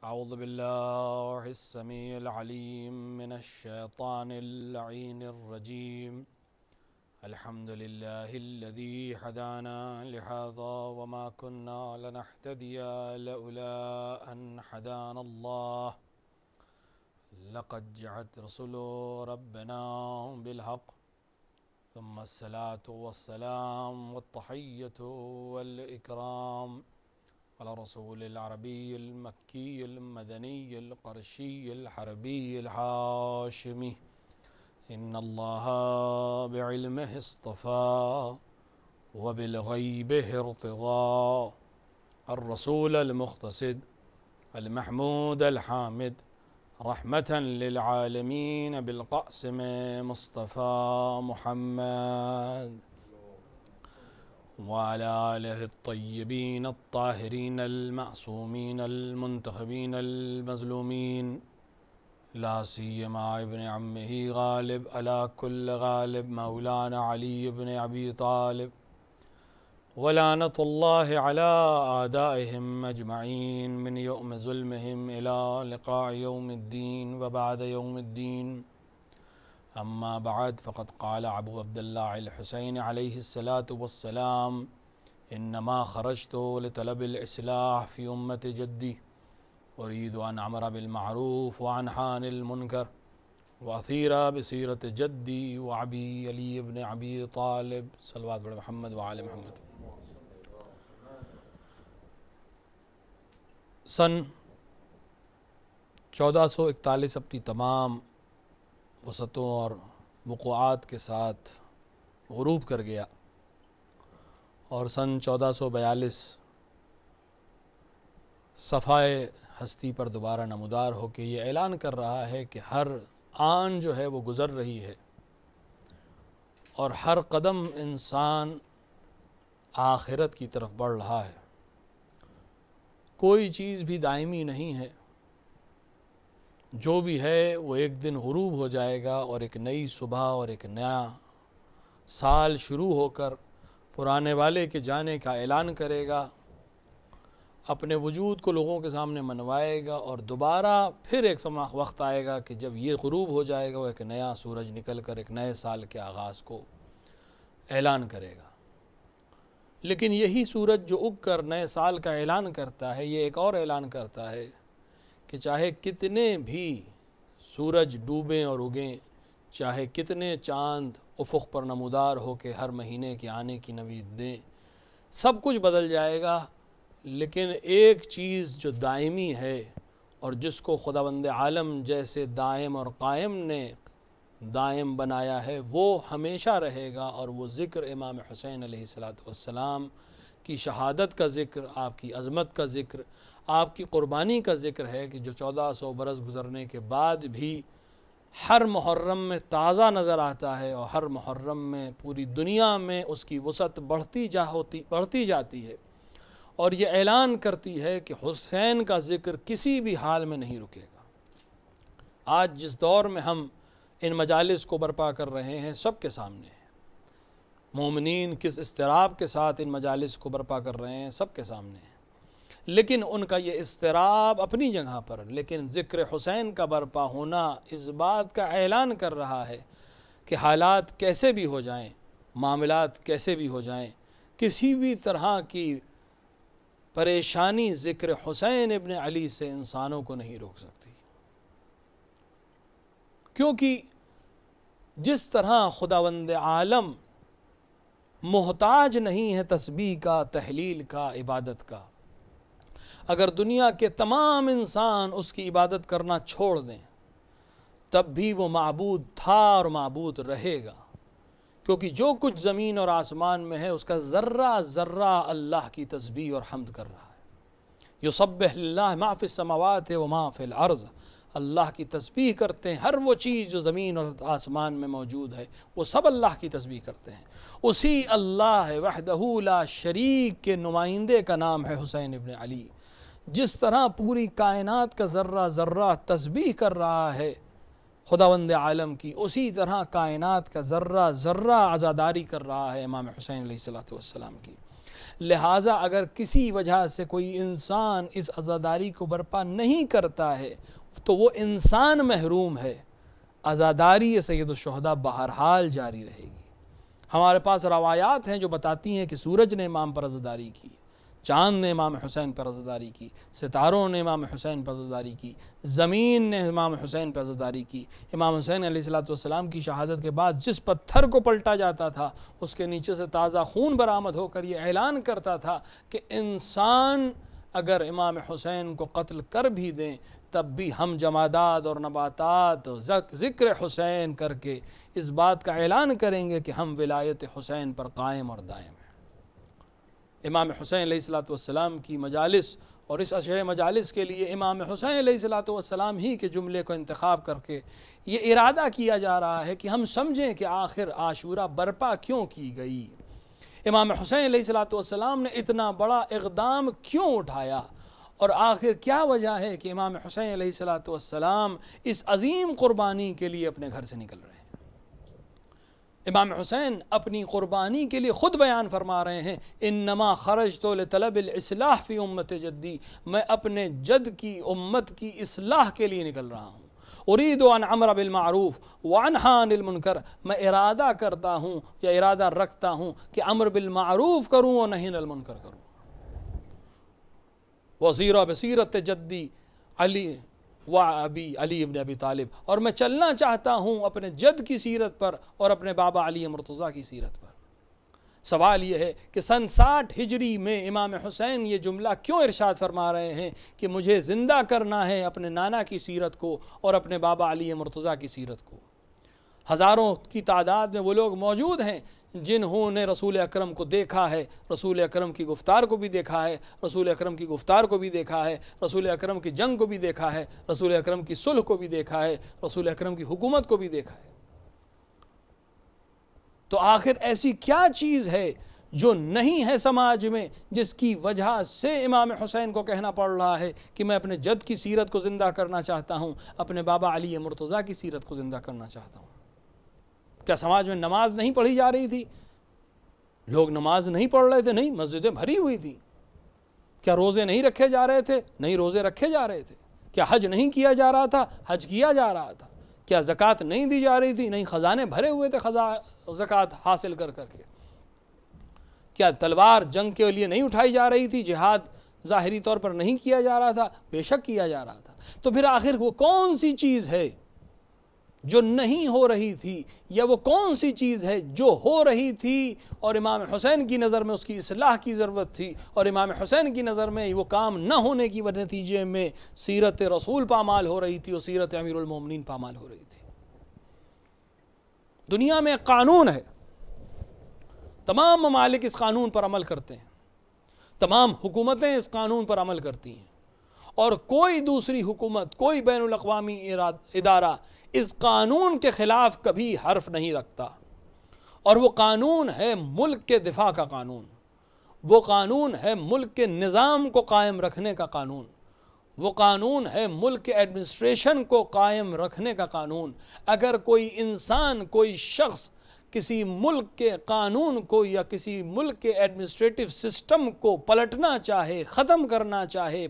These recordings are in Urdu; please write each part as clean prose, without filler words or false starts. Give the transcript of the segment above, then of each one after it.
أعوذ بالله السميع العليم من الشيطان اللعين الرجيم. الحمد لله الذي هدانا لهذا وما كنا لنهتدي لولا أن هدانا الله. لقد جاءت رسل ربنا بالحق ثم الصلاة والسلام والتحية والإكرام على رسول العربي المكي المدني القرشي الحربي الحاشمي. إن الله بعلمه اصطفى وبالغيبه ارتضى. الرسول المقتصد المحمود الحامد رحمة للعالمين بالقاسم مصطفى محمد وعلى آله الطيبين الطاهرين المعصومين المنتخبين المظلومين، لا سيما ابن عمه غالب على كل غالب مولانا علي بن أبي طالب، ولعنة الله على أعدائهم أجمعين من يوم ظلمهم إلى لقاء يوم الدين وبعد يوم الدين. أما بعد، فقد قال أبو عبد الله الحسين عليه الصلاة والسلام: إنما خرجت لطلب الإصلاح في أمة جدي، أريد أن أمر بالمعروف وأنهى عن المنكر وأثير بسيرة جدي وأبي علي بن أبي طالب صلوات بر محمد وآل محمد۔ سن 1441 اپنی تمام وسعتوں اور وقوعات کے ساتھ غروب کر گیا، اور سن 1442 صفائے ہستی پر دوبارہ نمودار ہو کے یہ اعلان کر رہا ہے کہ ہر آن جو ہے وہ گزر رہی ہے، اور ہر قدم انسان آخرت کی طرف بڑھ رہا ہے۔ کوئی چیز بھی دائمی نہیں ہے، جو بھی ہے وہ ایک دن غروب ہو جائے گا، اور ایک نئی صبح اور ایک نیا سال شروع ہو کر پرانے والے کے جانے کا اعلان کرے گا، اپنے وجود کو لوگوں کے سامنے منوائے گا، اور دوبارہ پھر ایک وقت آئے گا کہ جب یہ غروب ہو جائے گا، وہ ایک نیا سورج نکل کر ایک نئے سال کے آغاز کو اعلان کرے گا۔ لیکن یہی سورج جو اگ کر نئے سال کا اعلان کرتا ہے، یہ ایک اور اعلان کرتا ہے کہ چاہے کتنے بھی سورج ڈوبیں اور اگیں، چاہے کتنے چاند افق پر نمودار ہو کے ہر مہینے کے آنے کی نوید دیں، سب کچھ بدل جائے گا، لیکن ایک چیز جو دائمی ہے اور جس کو خداوند عالم جیسے دائم اور قائم نے دائم بنایا ہے، وہ ہمیشہ رہے گا، اور وہ ذکر امام حسین علیہ السلام کی شہادت کا ذکر، آپ کی عظمت کا ذکر، آپ کی قربانی کا ذکر ہے، کہ جو 1400 برس گزرنے کے بعد بھی ہر محرم میں تازہ نظر آتا ہے، اور ہر محرم میں پوری دنیا میں اس کی وسعت بڑھتی جاتی ہے، اور یہ اعلان کرتی ہے کہ حسین کا ذکر کسی بھی حال میں نہیں رکے گا۔ آج جس دور میں ہم ان مجالس کو برپا کر رہے ہیں، سب کے سامنے ہے، مومنین کس اضطراب کے ساتھ ان مجالس کو برپا کر رہے ہیں، سب کے سامنے ہے، لیکن ان کا یہ اضطراب اپنی جگہ پر، لیکن ذکر حسین کا برپا ہونا اس بات کا اعلان کر رہا ہے کہ حالات کیسے بھی ہو جائیں، معاملات کیسے بھی ہو جائیں، کسی بھی طرح کی پریشانی ذکر حسین ابن علی سے انسانوں کو نہیں روک سکتی، کیونکہ جس طرح خداوند عالم محتاج نہیں ہے تسبیح کا، تحلیل کا، عبادت کا، اگر دنیا کے تمام انسان اس کی عبادت کرنا چھوڑ دیں تب بھی وہ معبود تھا اور معبود رہے گا، کیونکہ جو کچھ زمین اور آسمان میں ہے اس کا ذرہ ذرہ اللہ کی تسبیح اور حمد کر رہا ہے۔ یسبح للہ ما فی السماوات و ما فی الارض، اللہ کی تسبیح کرتے ہیں، ہر وہ چیز جو زمین اور آسمان میں موجود ہے وہ سب اللہ کی تسبیح کرتے ہیں۔ اسی اللہ وحدہ لا شریک کے نمائندے کا نام ہے حسین ابن علی۔ جس طرح پوری کائنات کا ذرہ ذرہ تسبیح کر رہا ہے خداوند عالم کی، اسی طرح کائنات کا ذرہ ذرہ عزاداری کر رہا ہے امام حسین علیہ السلام کی۔ لہٰذا اگر کسی وجہ سے کوئی انسان اس عزاداری کو برپا نہیں کرتا ہے تو وہ انسان محروم ہے، عزاداری سید الشہداء بہرحال جاری رہے گی۔ ہمارے پاس روایات ہیں جو بتاتی ہیں کہ سورج نے امام پر عزاداری کی، چاند نے امام حسین پر عزاداری کی، ستاروں نے امام حسین پر عزاداری کی، زمین نے امام حسین پر عزاداری کی۔ امام حسین علیہ السلام کی شہادت کے بعد جس پتھر کو پلٹا جاتا تھا اس کے نیچے سے تازہ خون برآمد ہو کر یہ اعلان کرتا تھا کہ انسان اگر امام حسین کو قتل کر بھی دیں تب بھی ہم جمادات اور نباتات ذکر حسین کر کے اس بات کا اعلان کریں گے کہ ہم ولایت حسین پر قائم اور دائم ہیں۔ امام حسین علیہ السلام کی مجالس اور اس عشر مجالس کے لیے امام حسین علیہ السلام ہی کے جملے کو انتخاب کر کے یہ ارادہ کیا جا رہا ہے کہ ہم سمجھیں کہ آخر عاشورہ برپا کیوں کی گئی، امام حسین علیہ السلام نے اتنا بڑا اقدام کیوں اٹھایا، اور آخر کیا وجہ ہے کہ امام حسین علیہ السلام اس عظیم قربانی کے لیے اپنے گھر سے نکل رہے ہیں۔ امام حسین اپنی قربانی کے لیے خود بیان فرما رہے ہیں، انما خرجت لطلب الاصلاح فی امت جدی، میں اپنے جد کی امت کی اصلاح کے لیے نکل رہا ہوں۔ اريد ان امر بالمعروف وانہی عن المنکر، میں ارادہ کرتا ہوں یا ارادہ رکھتا ہوں کہ امر بالمعروف کروں اور نہی عن المنکر کروں۔ وسیرہ بسیرت جدی علی و ابی علی ابن ابی طالب، اور میں چلنا چاہتا ہوں اپنے جد کی سیرت پر اور اپنے بابا علی مرتضیٰ کی سیرت پر۔ سوال یہ ہے کہ سن 60 ہجری میں امام حسین یہ جملہ کیوں ارشاد فرما رہے ہیں کہ مجھے زندہ کرنا ہے اپنے نانا کی سیرت کو اور اپنے بابا علی مرتضیٰ کی سیرت کو۔ ہزاروں کی تعداد میں وہ لوگ موجود ہیں جنہوں نے رسول اکرم کو دیکھا ہے، رسول اکرم کی گفتار کو بھی دیکھا ہے، رسول اکرم کی گفتار کو بھی دیکھا ہے، رسول اکرم کی جنگ کو بھی دیکھا ہے، رسول اکرم کی صلح کو بھی دیکھا ہے، رسول اکرم کی حکومت کو بھی دیکھا ہے۔ تو آخر ایسی کیا چیز ہے جو نہیں ہے سماج میں جس کی وجہ سے امام حسین کو کہنا پڑ رہا ہے کہ میں اپنے جد کی سیرت کو زندہ کرنا چاہتا ہوں، اپنے بابا علی مرتضیٰ کی سیرت کو زندہ کرنا چاہتا ہوں؟ کیا سماج میں نماز نہیں پڑھی جا رہی تھی؟ لوگ نماز نہیں پڑھ رہے تھے؟ نہیں، مسجدیں بھری ہوئی تھیں۔ کیا روزے نہیں رکھے جا رہے تھے؟ نہیں، روزے رکھے جا رہے تھے۔ کیا حج نہیں کیا جا رہا تھا؟ حج کیا جا رہا تھا۔ کیا زکوٰۃ نہیں دی جا رہی تھی؟ نہیں، خزانے بھرے ہوئے تھے زکوٰۃ حاصل کر کے۔ کیا تلوار جنگ کے لیے نہیں اٹھائی جا رہی تھی؟ جہاد ظاہری طور پر نہیں کیا جا رہا تھا؟ بے شک کیا جا رہا تھا۔ تو پھر آخر وہ کون سی چیز ہے جو نہیں ہو رہی تھی، یا وہ کون سی چیز ہے جو ہو رہی تھی اور امام حسین کی نظر میں اس کی اصلاح کی ضرورت تھی، اور امام حسین کی نظر میں وہ کام نہ ہونے کی نتیجے میں سیرت رسول پامال ہو رہی تھی اور سیرت امیر المومنین پامال ہو رہی تھی؟ دنیا میں ایک قانون ہے، تمام ممالک اس قانون پر عمل کرتے ہیں، تمام حکومتیں اس قانون پر عمل کرتی ہیں، اور کوئی دوسری حکومت، کوئی بین الاقوامی ادارہ اس قانون کے خلاف کبھی حرف نہیں رکھتا، اور وہ قانون ہے ملک کے دفاع کا قانون، وہ قانون ہے ملک کے نظام کو قائم رکھنے کا قانون، وہ قانون ہے ملک کے ایڈمنسٹریشن کو قائم رکھنے کا قانون۔ اگر کوئی انسان، کوئی شخص کسی ملک کے قانون کو یا کسی ملک کے ایڈمنسٹریٹو سسٹم کو پلٹنا چاہے، ختم کرنا چاہے،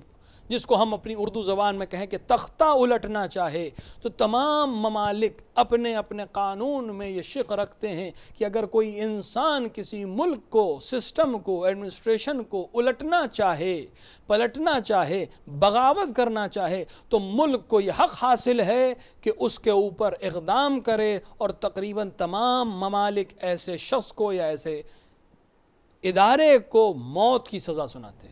جس کو ہم اپنی اردو زبان میں کہیں کہ تختہ الٹنا چاہے، تو تمام ممالک اپنے اپنے قانون میں یہ شق رکھتے ہیں کہ اگر کوئی انسان کسی ملک کو، سسٹم کو، ایڈمنسٹریشن کو الٹنا چاہے، پلٹنا چاہے، بغاوت کرنا چاہے، تو ملک کو یہ حق حاصل ہے کہ اس کے اوپر اقدام کرے، اور تقریباً تمام ممالک ایسے شخص کو یا ایسے ادارے کو موت کی سزا سناتے ہیں۔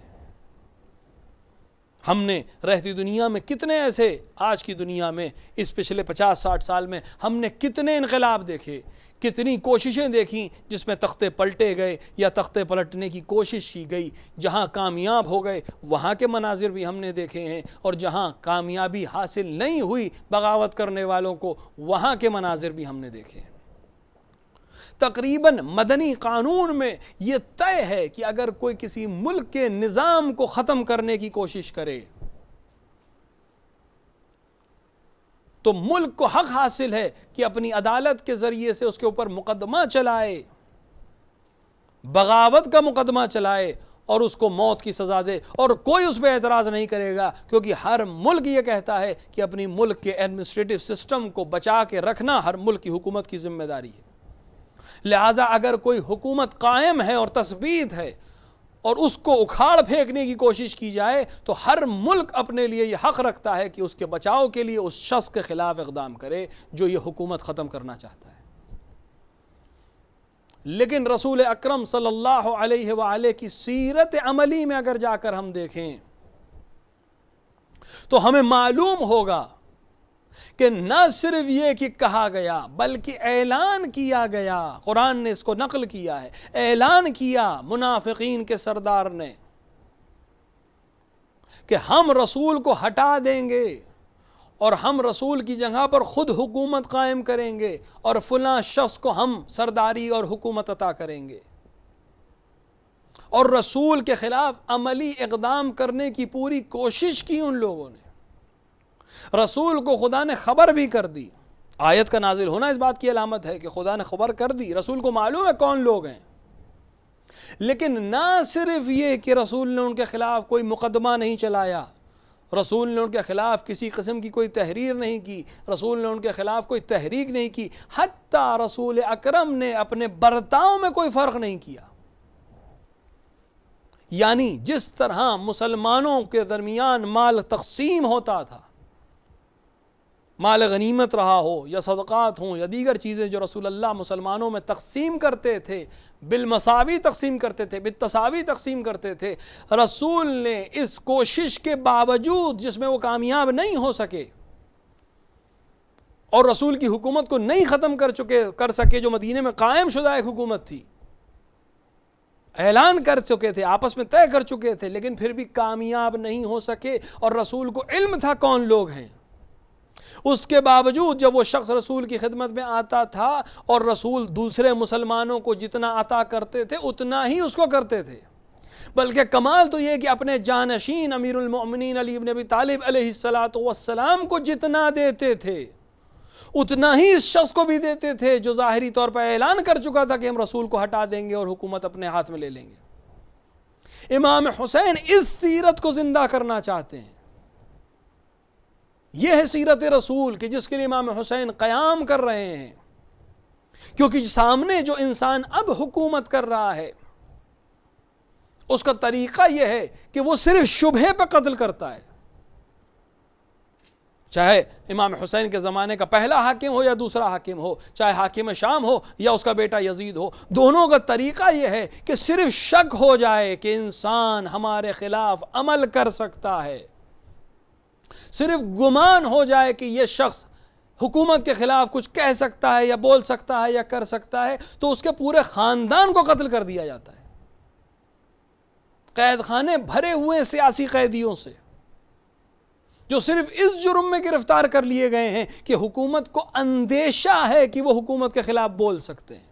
ہم نے رہتی دنیا میں کتنے ایسے، آج کی دنیا میں اس پچھلے 50-60 سال میں ہم نے کتنے انقلاب دیکھے، کتنی کوششیں دیکھیں جس میں تختے پلٹے گئے یا تختے پلٹنے کی کوشش کی گئی۔ جہاں کامیاب ہو گئے وہاں کے مناظر بھی ہم نے دیکھے ہیں، اور جہاں کامیابی حاصل نہیں ہوئی بغاوت کرنے والوں کو، وہاں کے مناظر بھی ہم نے دیکھے ہیں۔ تقریباً مدنی قانون میں یہ طے ہے کہ اگر کوئی کسی ملک کے نظام کو ختم کرنے کی کوشش کرے تو ملک کو حق حاصل ہے کہ اپنی عدالت کے ذریعے سے اس کے اوپر مقدمہ چلائے، بغاوت کا مقدمہ چلائے، اور اس کو موت کی سزا دے، اور کوئی اس پہ اعتراض نہیں کرے گا، کیونکہ ہر ملک یہ کہتا ہے کہ اپنی ملک کے ایڈمنسٹریٹو سسٹم کو بچا کے رکھنا ہر ملک کی حکومت کی ذمہ داری ہے۔ لہٰذا اگر کوئی حکومت قائم ہے اور تثبیت ہے اور اس کو اکھاڑ پھینکنے کی کوشش کی جائے تو ہر ملک اپنے لیے یہ حق رکھتا ہے کہ اس کے بچاؤ کے لیے اس شخص کے خلاف اقدام کرے جو یہ حکومت ختم کرنا چاہتا ہے۔ لیکن رسول اکرم صلی اللہ علیہ وآلہ کی سیرت عملی میں اگر جا کر ہم دیکھیں تو ہمیں معلوم ہوگا کہ نہ صرف یہ کہ کہا گیا بلکہ اعلان کیا گیا، قرآن نے اس کو نقل کیا ہے، اعلان کیا منافقین کے سردار نے کہ ہم رسول کو ہٹا دیں گے اور ہم رسول کی جگہ پر خود حکومت قائم کریں گے اور فلاں شخص کو ہم سرداری اور حکومت عطا کریں گے، اور رسول کے خلاف عملی اقدام کرنے کی پوری کوشش کی ان لوگوں نے۔ رسول کو خدا نے خبر بھی کر دی، آیت کا نازل ہونا اس بات کی علامت ہے کہ خدا نے خبر کر دی، رسول کو معلوم ہے کون لوگ ہیں، لیکن نہ صرف یہ کہ رسول نے ان کے خلاف کوئی مقدمہ نہیں چلایا، رسول نے ان کے خلاف کسی قسم کی کوئی تحریر نہیں کی، رسول نے ان کے خلاف کوئی تحریک نہیں کی، حتیٰ رسول اکرم نے اپنے برتاؤ میں کوئی فرق نہیں کیا۔ یعنی جس طرح مسلمانوں کے درمیان مال تقسیم ہوتا تھا، مال غنیمت رہا ہو یا صدقات ہوں یا دیگر چیزیں جو رسول اللہ مسلمانوں میں تقسیم کرتے تھے، بالمساوی تقسیم کرتے تھے، بالتساوی تقسیم کرتے تھے، رسول نے اس کوشش کے باوجود جس میں وہ کامیاب نہیں ہو سکے اور رسول کی حکومت کو نہیں ختم کر سکے جو مدینے میں قائم شدہ ایک حکومت تھی، اعلان کر چکے تھے، آپس میں طے کر چکے تھے، لیکن پھر بھی کامیاب نہیں ہو سکے، اور رسول کو علم تھا کون لوگ ہیں۔ اس کے باوجود جب وہ شخص رسول کی خدمت میں آتا تھا اور رسول دوسرے مسلمانوں کو جتنا عطا کرتے تھے اتنا ہی اس کو کرتے تھے، بلکہ کمال تو یہ کہ اپنے جانشین امیر المؤمنین علی بن ابی طالب علیہ السلام کو جتنا دیتے تھے اتنا ہی اس شخص کو بھی دیتے تھے جو ظاہری طور پر اعلان کر چکا تھا کہ ہم رسول کو ہٹا دیں گے اور حکومت اپنے ہاتھ میں لے لیں گے۔ امام حسین اس سیرت کو زندہ کرنا چاہتے ہیں، یہ ہے سیرت رسول کہ جس کے لیے امام حسین قیام کر رہے ہیں، کیونکہ سامنے جو انسان اب حکومت کر رہا ہے اس کا طریقہ یہ ہے کہ وہ صرف شبہے پہ قتل کرتا ہے، چاہے امام حسین کے زمانے کا پہلا حاکم ہو یا دوسرا حاکم ہو، چاہے حاکم شام ہو یا اس کا بیٹا یزید ہو، دونوں کا طریقہ یہ ہے کہ صرف شک ہو جائے کہ انسان ہمارے خلاف عمل کر سکتا ہے، صرف گمان ہو جائے کہ یہ شخص حکومت کے خلاف کچھ کہہ سکتا ہے یا بول سکتا ہے یا کر سکتا ہے، تو اس کے پورے خاندان کو قتل کر دیا جاتا ہے، قید خانے بھرے ہوئے سیاسی قیدیوں سے جو صرف اس جرم میں گرفتار کر لیے گئے ہیں کہ حکومت کو اندیشہ ہے کہ وہ حکومت کے خلاف بول سکتے ہیں۔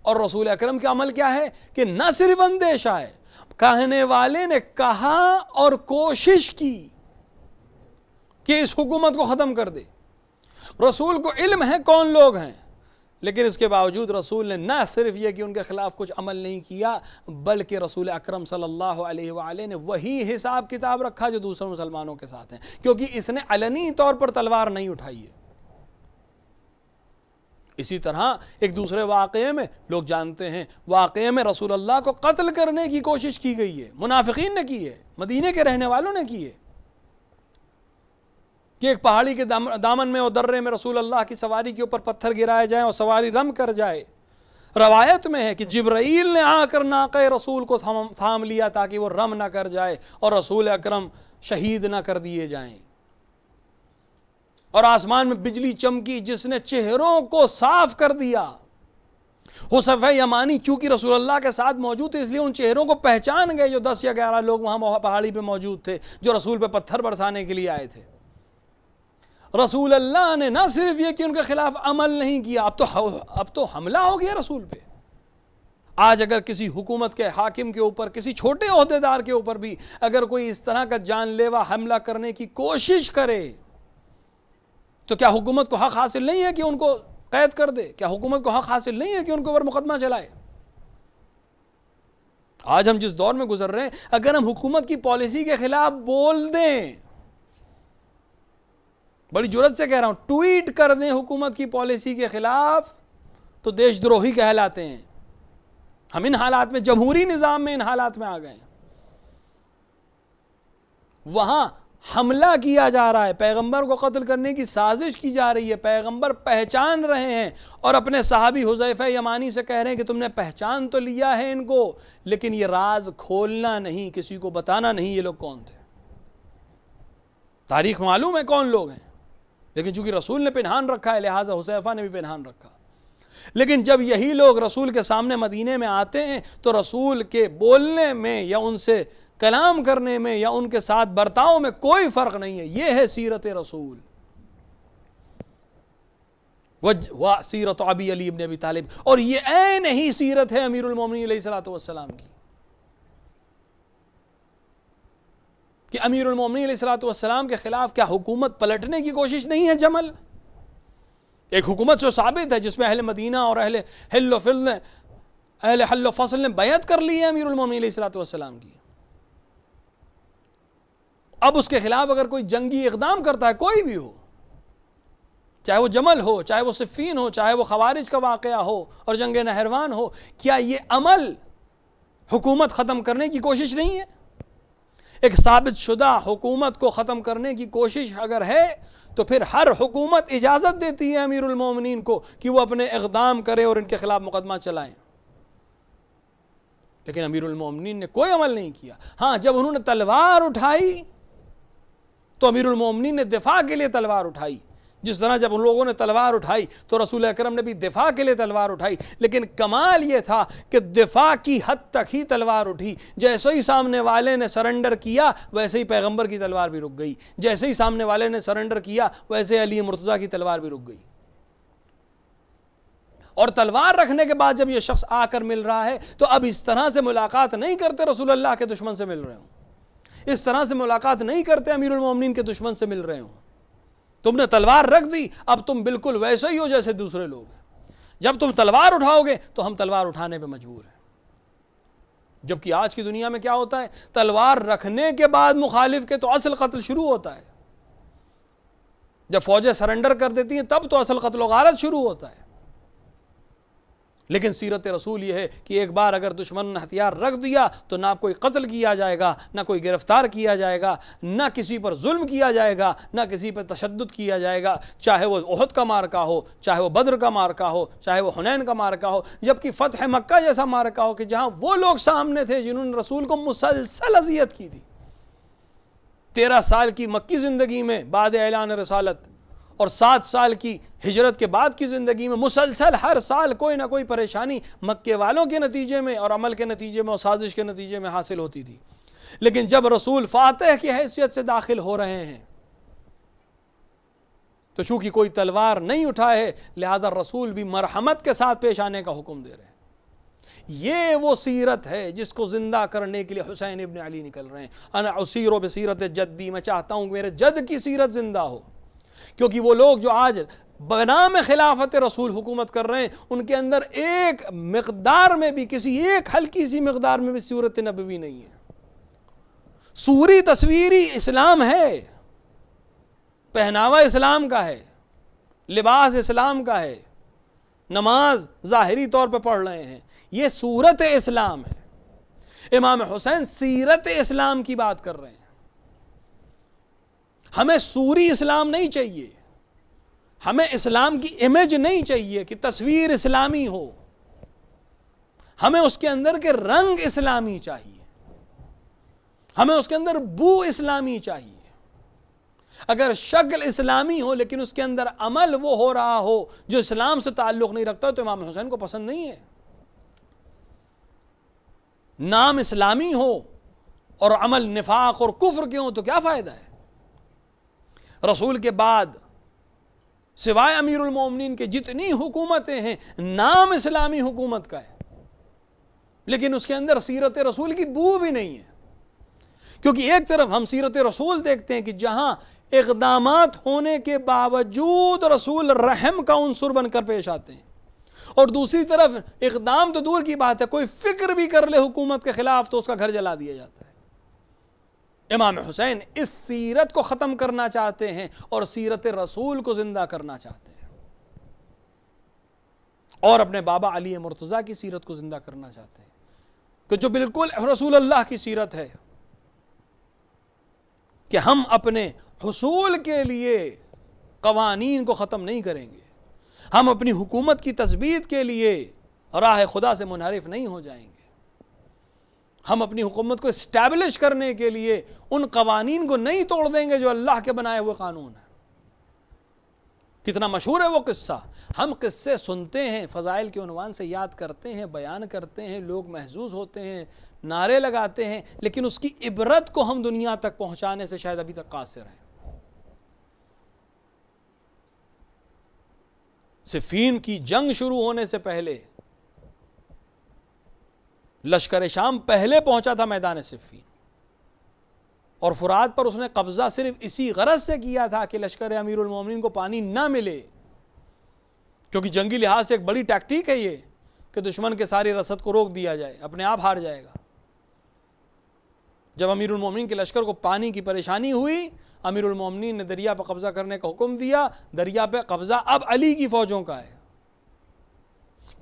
اور رسول اکرم کا عمل کیا ہے کہ نہ صرف اندیشہ ہے، کہنے والے نے کہا اور کوشش کی کہ اس حکومت کو ختم کر دے، رسول کو علم ہے کون لوگ ہیں، لیکن اس کے باوجود رسول نے نہ صرف یہ کہ ان کے خلاف کچھ عمل نہیں کیا بلکہ رسول اکرم صلی اللہ علیہ وآلہ نے وہی حساب کتاب رکھا جو دوسرے مسلمانوں کے ساتھ ہیں، کیونکہ اس نے علنی طور پر تلوار نہیں اٹھائی ہے۔ اسی طرح ایک دوسرے واقعے میں لوگ جانتے ہیں، واقعے میں رسول اللہ کو قتل کرنے کی کوشش کی گئی ہے، منافقین نے کی ہے، مدینے کے رہنے والوں نے کی ہے، کہ ایک پہاڑی کے دامن میں اور درے میں رسول اللہ کی سواری کے اوپر پتھر گرائے جائیں اور سواری رم کر جائے۔ روایت میں ہے کہ جبرائیل نے آ کر ناقہ رسول کو تھام لیا تاکہ وہ رم نہ کر جائے اور رسول اکرم شہید نہ کر دیے جائیں، اور آسمان میں بجلی چمکی جس نے چہروں کو صاف کر دیا۔ حذیفہ یمانی چونکہ رسول اللہ کے ساتھ موجود تھے اس لیے ان چہروں کو پہچان گئے جو 10 یا 11 لوگ وہاں پہاڑی پہ موجود تھے جو رسول پہ پتھر برسانے کے لیے آئے تھے۔ رسول اللہ نے نہ صرف یہ کہ ان کے خلاف عمل نہیں کیا، اب تو حملہ ہو گیا رسول پہ۔ آج اگر کسی حکومت کے حاکم کے اوپر، کسی چھوٹے عہدیدار کے اوپر بھی اگر کوئی اس طرح کا جان لیوا حملہ کرنے کی کوشش کرے تو کیا حکومت کو حق حاصل نہیں ہے کہ ان کو قید کر دے؟ کیا حکومت کو حق حاصل نہیں ہے کہ ان کے اوپر مقدمہ چلائے؟ آج ہم جس دور میں گزر رہے ہیں، اگر ہم حکومت کی پالیسی کے خلاف بول دیں، بڑی جرات سے کہہ رہا ہوں، ٹویٹ کر دیں حکومت کی پالیسی کے خلاف، تو دیش دروہی کہلاتے ہیں۔ ہم ان حالات میں، جمہوری نظام میں ان حالات میں آ گئے ہیں۔ وہاں حملہ کیا جا رہا ہے، پیغمبر کو قتل کرنے کی سازش کی جا رہی ہے، پیغمبر پہچان رہے ہیں اور اپنے صحابی حذیفہ یمانی سے کہہ رہے ہیں کہ تم نے پہچان تو لیا ہے ان کو، لیکن یہ راز کھولنا نہیں، کسی کو بتانا نہیں یہ لوگ کون تھے۔ تاریخ معلوم ہے کون لوگ ہیں، لیکن چونکہ رسول نے پنہان رکھا ہے لہٰذا حذیفہ نے بھی پنہان رکھا۔ لیکن جب یہی لوگ رسول کے سامنے مدینے میں آتے ہیں تو رسول کے بولنے میں یا ان سے کلام کرنے میں یا ان کے ساتھ برتاؤ میں کوئی فرق نہیں ہے۔ یہ ہے سیرت رسول، سیرت ابی علی ابن ابی طالب، اور یہ عین ہی سیرت ہے امیر المومنین علیہ الصلوۃ والسلام کی، کہ امیر المومنین علیہ الصلوۃ والسلام کے خلاف کیا حکومت پلٹنے کی کوشش نہیں ہے؟ جمل ایک حکومت جو ثابت ہے، جس میں اہل مدینہ اور اہل حل و فصل نے بیعت کر لی ہے امیر المومنین علیہ الصلوۃ والسلام کی۔ اب اس کے خلاف اگر کوئی جنگی اقدام کرتا ہے، کوئی بھی ہو، چاہے وہ جمل ہو، چاہے وہ صفین ہو، چاہے وہ خوارج کا واقعہ ہو اور جنگ نہروان ہو، کیا یہ عمل حکومت ختم کرنے کی کوشش نہیں ہے؟ ایک ثابت شدہ حکومت کو ختم کرنے کی کوشش اگر ہے تو پھر ہر حکومت اجازت دیتی ہے امیر المومنین کو کہ وہ اپنے اقدام کرے اور ان کے خلاف مقدمہ چلائیں، لیکن امیر المومنین نے کوئی عمل نہیں کیا۔ ہاں، جب انہوں نے تلوار اٹھائی تو امیر المومنین نے دفاع کے لیے تلوار اٹھائی، جس طرح جب ان لوگوں نے تلوار اٹھائی تو رسول اکرم نے بھی دفاع کے لیے تلوار اٹھائی، لیکن کمال یہ تھا کہ دفاع کی حد تک ہی تلوار اٹھی۔ جیسے ہی سامنے والے نے سرنڈر کیا ویسے ہی پیغمبر کی تلوار بھی رک گئی، جیسے ہی سامنے والے نے سرنڈر کیا ویسے علی مرتضیٰ کی تلوار بھی رک گئی۔ اور تلوار رکھنے کے بعد جب یہ شخص آ کر مل رہا ہے تو اب اس طرح سے ملاقات نہیں کرتے رسول اللہ کے دشمن سے مل رہے ہوں، اس طرح سے ملاقات نہیں کرتے امیر المومنین کے دشمن سے مل رہے ہوں۔ تم نے تلوار رکھ دی، اب تم بالکل ویسے ہی ہو جیسے دوسرے لوگ ہیں۔ جب تم تلوار اٹھاؤ گے تو ہم تلوار اٹھانے پہ مجبور ہیں۔ جبکہ آج کی دنیا میں کیا ہوتا ہے؟ تلوار رکھنے کے بعد مخالف کے تو اصل قتل شروع ہوتا ہے، جب فوجیں سرنڈر کر دیتی ہیں تب تو اصل قتل و غارت شروع ہوتا ہے۔ لیکن سیرت رسول یہ ہے کہ ایک بار اگر دشمن نے ہتھیار رکھ دیا تو نہ کوئی قتل کیا جائے گا، نہ کوئی گرفتار کیا جائے گا، نہ کسی پر ظلم کیا جائے گا، نہ کسی پر تشدد کیا جائے گا، چاہے وہ احد کا معرکہ ہو، چاہے وہ بدر کا معرکہ ہو، چاہے وہ حنین کا معرکہ ہو، جبکہ فتح مکہ جیسا معرکہ ہو کہ جہاں وہ لوگ سامنے تھے جنہوں نے رسول کو مسلسل اذیت کی تھی۔ 13 سال کی مکی زندگی میں بعد اعلان رسالت اور 7 سال کی ہجرت کے بعد کی زندگی میں مسلسل ہر سال کوئی نہ کوئی پریشانی مکے والوں کے نتیجے میں اور عمل کے نتیجے میں اور سازش کے نتیجے میں حاصل ہوتی تھی۔ لیکن جب رسول فاتح کی حیثیت سے داخل ہو رہے ہیں تو چونکہ کوئی تلوار نہیں اٹھائے لہذا رسول بھی مرحمت کے ساتھ پیش آنے کا حکم دے رہے ہیں۔ یہ وہ سیرت ہے جس کو زندہ کرنے کے لیے حسین ابن علی نکل رہے ہیں۔ انا اسیر بسیرت جدی، میں چاہتا ہوں کہ میرے جد کی سیرت زندہ ہو، کیونکہ وہ لوگ جو آج بنام خلافت رسول حکومت کر رہے ہیں ان کے اندر ایک مقدار میں بھی، کسی ایک ہلکی سی مقدار میں بھی سیرت نبوی نہیں ہے۔ صوری تصویری اسلام ہے، پہناوا اسلام کا ہے، لباس اسلام کا ہے، نماز ظاہری طور پہ پڑھ رہے ہیں، یہ صورت اسلام ہے۔ امام حسین سیرت اسلام کی بات کر رہے ہیں۔ ہمیں صوری اسلام نہیں چاہیے، ہمیں اسلام کی امیج نہیں چاہیے کہ تصویر اسلامی ہو، ہمیں اس کے اندر کے رنگ اسلامی چاہیے، ہمیں اس کے اندر بو اسلامی چاہیے۔ اگر شکل اسلامی ہو لیکن اس کے اندر عمل وہ ہو رہا ہو جو اسلام سے تعلق نہیں رکھتا تو امام حسین کو پسند نہیں ہے۔ نام اسلامی ہو اور عمل نفاق اور کفر کے ہوں تو کیا فائدہ ہے؟ رسول کے بعد سوائے امیر المومنین کے جتنی حکومتیں ہیں نام اسلامی حکومت کا ہے، لیکن اس کے اندر سیرت رسول کی بو بھی نہیں ہے۔ کیونکہ ایک طرف ہم سیرت رسول دیکھتے ہیں کہ جہاں اقدامات ہونے کے باوجود رسول رحم کا عنصر بن کر پیش آتے ہیں، اور دوسری طرف اقدام تو دور کی بات ہے، کوئی فکر بھی کر لے حکومت کے خلاف تو اس کا گھر جلا دیا جاتا ہے۔ امام حسین اس سیرت کو ختم کرنا چاہتے ہیں اور سیرت رسول کو زندہ کرنا چاہتے ہیں، اور اپنے بابا علی مرتضیٰ کی سیرت کو زندہ کرنا چاہتے ہیں کہ جو بالکل رسول اللہ کی سیرت ہے، کہ ہم اپنے حصول کے لیے قوانین کو ختم نہیں کریں گے، ہم اپنی حکومت کی تثبیت کے لیے راہ خدا سے منحرف نہیں ہو جائیں گے، ہم اپنی حکومت کو اسٹیبلش کرنے کے لیے ان قوانین کو نہیں توڑ دیں گے جو اللہ کے بنائے ہوئے قانون ہیں۔ کتنا مشہور ہے وہ قصہ، ہم قصے سنتے ہیں، فضائل کے عنوان سے یاد کرتے ہیں، بیان کرتے ہیں، لوگ محظوظ ہوتے ہیں، نعرے لگاتے ہیں، لیکن اس کی عبرت کو ہم دنیا تک پہنچانے سے شاید ابھی تک قاصر ہیں۔ صفین کی جنگ شروع ہونے سے پہلے لشکر شام پہلے پہنچا تھا میدان صفین، اور فرات پر اس نے قبضہ صرف اسی غرض سے کیا تھا کہ لشکر امیر المومنین کو پانی نہ ملے، کیونکہ جنگی لحاظ سے ایک بڑی ٹیکٹیک ہے یہ کہ دشمن کے ساری رسد کو روک دیا جائے، اپنے آپ ہار جائے گا۔ جب امیر المومنین کے لشکر کو پانی کی پریشانی ہوئی، امیر المومنین نے دریا پہ قبضہ کرنے کا حکم دیا، دریا پہ قبضہ اب علی کی فوجوں کا ہے۔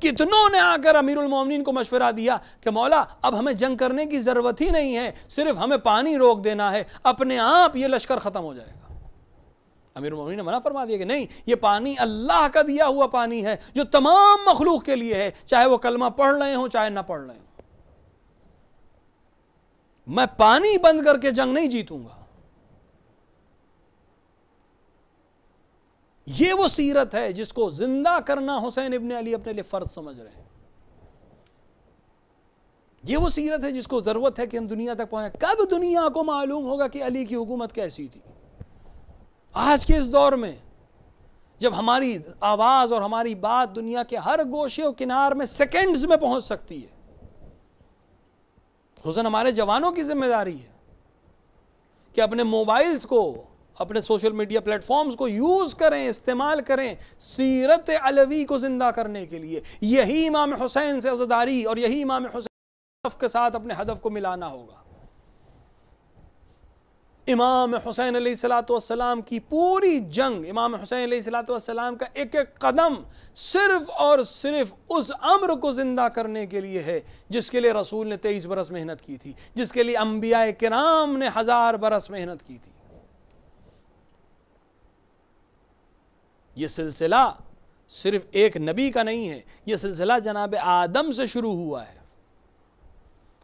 کتنوں نے آ کر امیر المومنین کو مشورہ دیا کہ مولا اب ہمیں جنگ کرنے کی ضرورت ہی نہیں ہے، صرف ہمیں پانی روک دینا ہے، اپنے آپ یہ لشکر ختم ہو جائے گا۔ امیر المومنین نے منع فرما دیا کہ نہیں، یہ پانی اللہ کا دیا ہوا پانی ہے جو تمام مخلوق کے لیے ہے، چاہے وہ کلمہ پڑھ رہے ہوں چاہے نہ پڑھ رہے ہوں، میں پانی بند کر کے جنگ نہیں جیتوں گا۔ یہ وہ سیرت ہے جس کو زندہ کرنا حسین ابن علی اپنے لیے فرض سمجھ رہے ہیں، یہ وہ سیرت ہے جس کو ضرورت ہے کہ ہم دنیا تک پہنچیں۔ کب دنیا کو معلوم ہوگا کہ علی کی حکومت کیسی تھی؟ آج کے اس دور میں جب ہماری آواز اور ہماری بات دنیا کے ہر گوشے و کنار میں سیکنڈز میں پہنچ سکتی ہے، خصوصاً ہمارے جوانوں کی ذمہ داری ہے کہ اپنے موبائلز کو، اپنے سوشل میڈیا پلیٹ فارمز کو یوز کریں، استعمال کریں سیرت علوی کو زندہ کرنے کے لیے۔ یہی امام حسین سے عزاداری اور یہی امام حسین کے ساتھ اپنے ہدف کو ملانا ہوگا۔ امام حسین علیہ السلام کی پوری جنگ، امام حسین علیہ السلام کا ایک ایک قدم صرف اور صرف اس امر کو زندہ کرنے کے لیے ہے جس کے لیے رسول نے 23 برس محنت کی تھی، جس کے لیے انبیاء کرام نے 1000 برس محنت کی تھی۔ یہ سلسلہ صرف ایک نبی کا نہیں ہے، یہ سلسلہ جناب آدم سے شروع ہوا ہے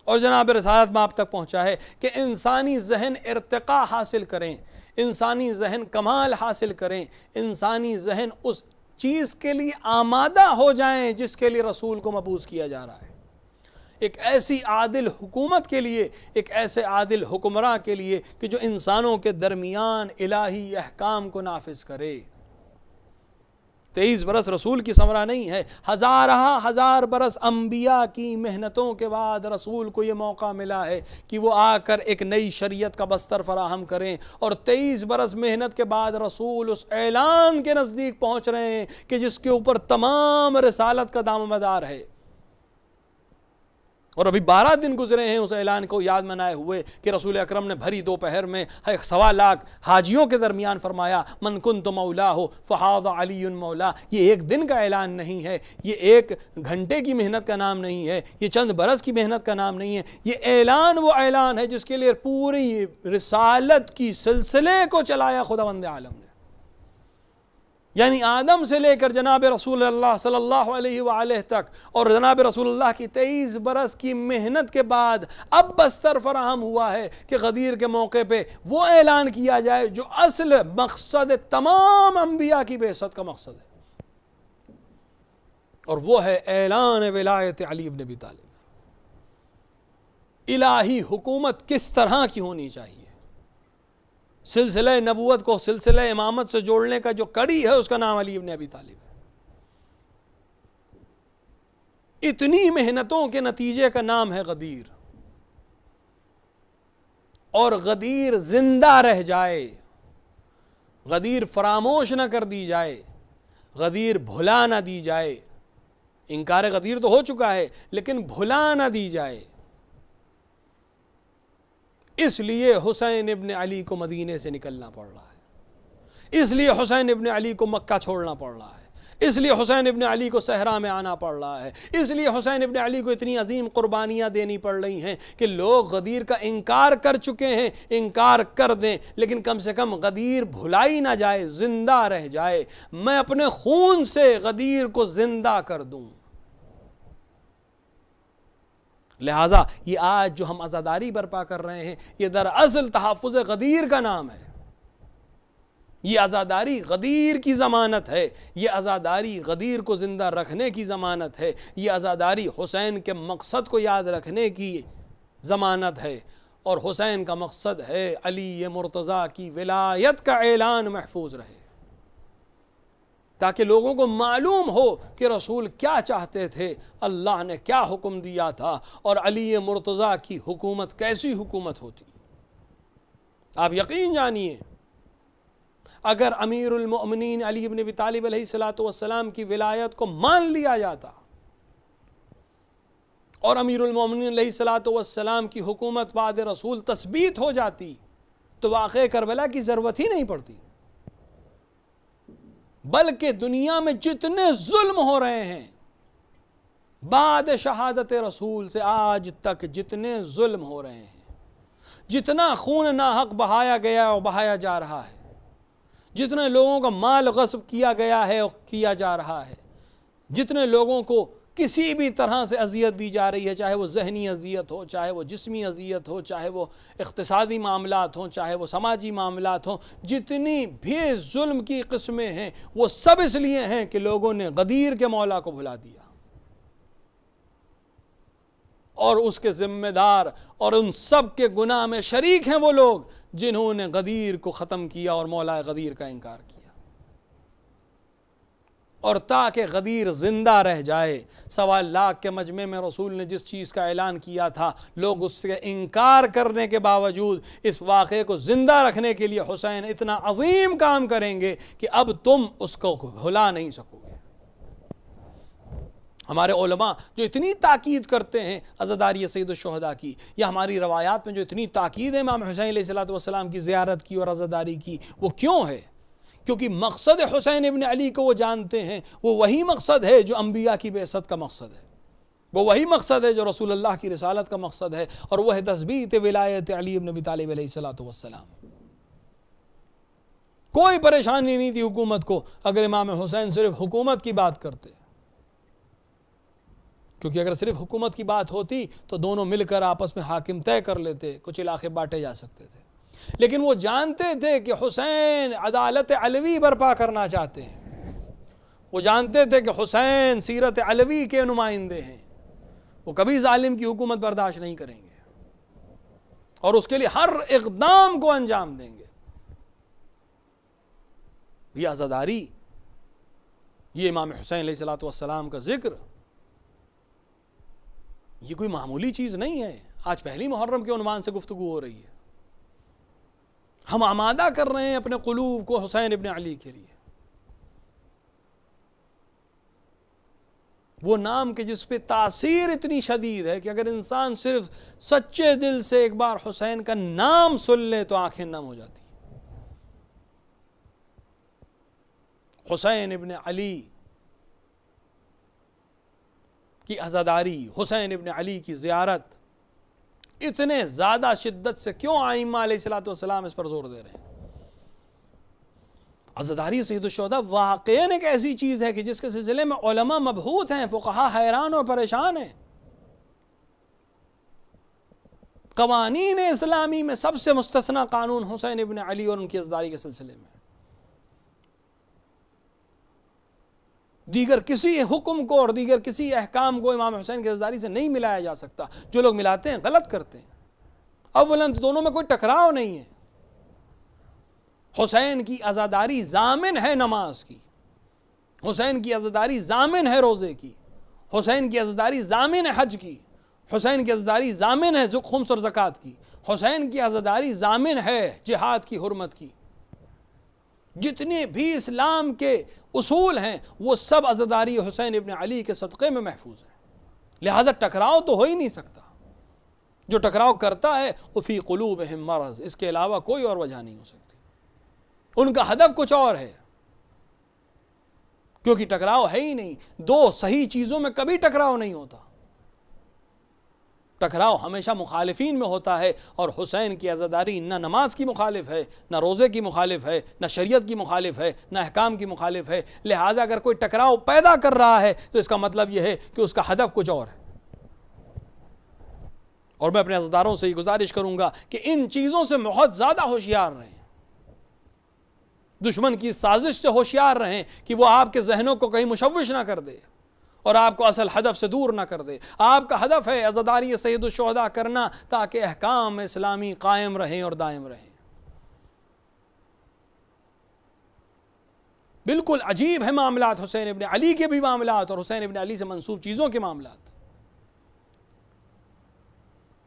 اور جناب رسالت میں آپ تک پہنچا ہے کہ انسانی ذہن ارتقاء حاصل کریں، انسانی ذہن کمال حاصل کریں، انسانی ذہن اس چیز کے لیے آمادہ ہو جائیں جس کے لیے رسول کو مبعوث کیا جا رہا ہے، ایک ایسی عادل حکومت کے لیے، ایک ایسے عادل حکمراں کے لیے کہ جو انسانوں کے درمیان الہی احکام کو نافذ کرے۔ 23 برس رسول کی ثمرہ نہیں ہے، ہزار برس انبیاء کی محنتوں کے بعد رسول کو یہ موقع ملا ہے کہ وہ آ کر ایک نئی شریعت کا بستر فراہم کریں، اور 23 برس محنت کے بعد رسول اس اعلان کے نزدیک پہنچ رہے ہیں کہ جس کے اوپر تمام رسالت کا دام مدار ہے۔ اور ابھی 12 دن گزرے ہیں اس اعلان کو یاد منائے ہوئے کہ رسول اکرم نے بھری دوپہر میں 1.25 لاکھ حاجیوں کے درمیان فرمایا من کنت مولا ہو فہذ علی مولا۔ یہ ایک دن کا اعلان نہیں ہے، یہ ایک گھنٹے کی محنت کا نام نہیں ہے، یہ چند برس کی محنت کا نام نہیں ہے، یہ اعلان وہ اعلان ہے جس کے لیے پوری رسالت کی سلسلے کو چلایا خداوند عالم نے، یعنی آدم سے لے کر جناب رسول اللہ صلی اللہ علیہ وآلہ تک، اور جناب رسول اللہ کی 23 برس کی محنت کے بعد اب بستر فراہم ہوا ہے کہ غدیر کے موقع پہ وہ اعلان کیا جائے جو اصل مقصد تمام انبیاء کی بعثت کا مقصد ہے، اور وہ ہے اعلان ولایت علی بن ابی طالب۔ الہی حکومت کس طرح کی ہونی چاہیے، سلسلہ نبوت کو سلسلہ امامت سے جوڑنے کا جو کڑی ہے اس کا نام علی بن ابی طالب ہے۔ اتنی محنتوں کے نتیجے کا نام ہے غدیر، اور غدیر زندہ رہ جائے، غدیر فراموش نہ کر دی جائے، غدیر بھلا نہ دی جائے، انکار غدیر تو ہو چکا ہے لیکن بھلا نہ دی جائے، اس لیے حسین ابن علی کو مدینے سے نکلنا پڑ رہا ہے، اس لیے حسین ابن علی کو مکہ چھوڑنا پڑ رہا ہے، اس لیے حسین ابن علی کو صحرا میں آنا پڑ رہا ہے، اس لیے حسین ابن علی کو اتنی عظیم قربانیاں دینی پڑ رہی ہیں کہ لوگ غدیر کا انکار کر چکے ہیں، انکار کر دیں لیکن کم سے کم غدیر بھلائی نہ جائے، زندہ رہ جائے، میں اپنے خون سے غدیر کو زندہ کر دوں۔ لہٰذا یہ آج جو ہم عزاداری برپا کر رہے ہیں یہ دراصل تحفظ غدیر کا نام ہے، یہ عزاداری غدیر کی ضمانت ہے، یہ عزاداری غدیر کو زندہ رکھنے کی ضمانت ہے، یہ عزاداری حسین کے مقصد کو یاد رکھنے کی ضمانت ہے، اور حسین کا مقصد ہے علی مرتضیٰ کی ولایت کا اعلان محفوظ رہے، تاکہ لوگوں کو معلوم ہو کہ رسول کیا چاہتے تھے، اللہ نے کیا حکم دیا تھا، اور علی مرتضیٰ کی حکومت کیسی حکومت ہوتی۔ آپ یقین جانیے اگر امیر المؤمنین علی ابن ابی طالب علیہ السلام کی ولایت کو مان لیا جاتا اور امیر المؤمنین علیہ السلام کی حکومت بعد رسول تثبیت ہو جاتی تو واقعہ کربلا کی ضرورت ہی نہیں پڑتی، بلکہ دنیا میں جتنے ظلم ہو رہے ہیں بعد شہادت رسول سے آج تک، جتنے ظلم ہو رہے ہیں، جتنا خون ناحق بہایا گیا اور بہایا جا رہا ہے، جتنے لوگوں کا مال غصب کیا گیا ہے اور کیا جا رہا ہے، جتنے لوگوں کو کسی بھی طرح سے اذیت دی جا رہی ہے، چاہے وہ ذہنی اذیت ہو، چاہے وہ جسمی اذیت ہو، چاہے وہ اقتصادی معاملات ہوں، چاہے وہ سماجی معاملات ہوں، جتنی بھی ظلم کی قسمیں ہیں وہ سب اس لیے ہیں کہ لوگوں نے غدیر کے مولا کو بھلا دیا، اور اس کے ذمہ دار اور ان سب کے گناہ میں شریک ہیں وہ لوگ جنہوں نے غدیر کو ختم کیا اور مولا غدیر کا انکار کیا۔ اور تاکہ غدیر زندہ رہ جائے، 1.25 لاکھ کے مجمع میں رسول نے جس چیز کا اعلان کیا تھا، لوگ اس سے انکار کرنے کے باوجود اس واقعے کو زندہ رکھنے کے لیے حسین اتنا عظیم کام کریں گے کہ اب تم اس کو بھلا نہیں سکو گے۔ ہمارے علماء جو اتنی تاکید کرتے ہیں عزاداری سید الشہداء کی، یا ہماری روایات میں جو اتنی تاکید ہے امام حسین علیہ السلام کی زیارت کی اور عزاداری کی، وہ کیوں ہے؟ کیونکہ مقصد حسین ابن علی کو وہ جانتے ہیں، وہ وہی مقصد ہے جو انبیاء کی بعثت کا مقصد ہے، وہ وہی مقصد ہے جو رسول اللہ کی رسالت کا مقصد ہے، اور وہ ہے تثبیت ولایت علی ابن ابی طالب علیہ السلام۔ کوئی پریشانی نہیں تھی حکومت کو اگر امام حسین صرف حکومت کی بات کرتے، کیونکہ اگر صرف حکومت کی بات ہوتی تو دونوں مل کر آپس میں حاکم طے کر لیتے، کچھ علاقے بانٹے جا سکتے تھے، لیکن وہ جانتے تھے کہ حسین عدالت علوی برپا کرنا چاہتے ہیں، وہ جانتے تھے کہ حسین سیرت علوی کے نمائندے ہیں، وہ کبھی ظالم کی حکومت برداشت نہیں کریں گے اور اس کے لیے ہر اقدام کو انجام دیں گے۔ یہ عزاداری، یہ امام حسین علیہ السلام کا ذکر، یہ کوئی معمولی چیز نہیں ہے۔ آج پہلی محرم کے عنوان سے گفتگو ہو رہی ہے، ہم آمادہ کر رہے ہیں اپنے قلوب کو حسین ابن علی کے لیے، وہ نام کے جس پہ تاثیر اتنی شدید ہے کہ اگر انسان صرف سچے دل سے ایک بار حسین کا نام سن لے تو آنکھیں نم ہو جاتی۔ حسین ابن علی کی عزاداری، حسین ابن علی کی زیارت اتنے زیادہ شدت سے کیوں ائمہ علیہ السلام اس پر زور دے رہے ہیں؟ عزاداری سید الشہداء واقعاً ایک ایسی چیز ہے کہ جس کے سلسلے میں علماء مبہوت ہیں، فقہاء حیران اور پریشان ہیں۔ قوانین اسلامی میں سب سے مستثنی قانون حسین ابن علی اور ان کی عزاداری کے سلسلے میں، دیگر کسی حکم کو اور دیگر کسی احکام کو امام حسین کی عزاداری سے نہیں ملایا جا سکتا۔ جو لوگ ملاتے ہیں غلط کرتے ہیں۔ اولاً دونوں میں کوئی ٹکراؤ نہیں ہے۔ حسین کی عزاداری ضامن ہے نماز کی، حسین کی عزاداری ضامن ہے روزے کی، حسین کی عزاداری ضامن ہے حج کی، حسین کی عزاداری ضامن ہے خمس اور زکوٰۃ کی، حسین کی عزاداری ضامن ہے جہاد کی حرمت کی۔ جتنے بھی اسلام کے اصول ہیں وہ سب عزاداری حسین ابن علی کے صدقے میں محفوظ ہیں. لہٰذا ٹکراؤ تو ہو ہی نہیں سکتا. جو ٹکراؤ کرتا ہے وہ فی قلوبہم مرض، اس کے علاوہ کوئی اور وجہ نہیں ہو سکتی. ان کا ہدف کچھ اور ہے، کیونکہ ٹکراؤ ہے ہی نہیں. دو صحیح چیزوں میں کبھی ٹکراؤ نہیں ہوتا. ٹکراؤ ہمیشہ مخالفین میں ہوتا ہے، اور حسین کی عزاداری نہ نماز کی مخالف ہے، نہ روزے کی مخالف ہے، نہ شریعت کی مخالف ہے، نہ احکام کی مخالف ہے. لہٰذا اگر کوئی ٹکراؤ پیدا کر رہا ہے تو اس کا مطلب یہ ہے کہ اس کا ہدف کچھ اور ہے. اور میں اپنے عزاداروں سے یہ گزارش کروں گا کہ ان چیزوں سے بہت زیادہ ہوشیار رہیں. دشمن کی سازش سے ہوشیار رہیں کہ وہ آپ کے ذہنوں کو کہیں مشوش نہ کر دے اور آپ کو اصل ہدف سے دور نہ کر دے. آپ کا ہدف ہے عزاداری سید الشہداء کرنا تاکہ احکام اسلامی قائم رہیں اور دائم رہیں. بالکل عجیب ہے معاملات حسین ابن علی کے بھی معاملات اور حسین ابن علی سے منسوب چیزوں کے معاملات.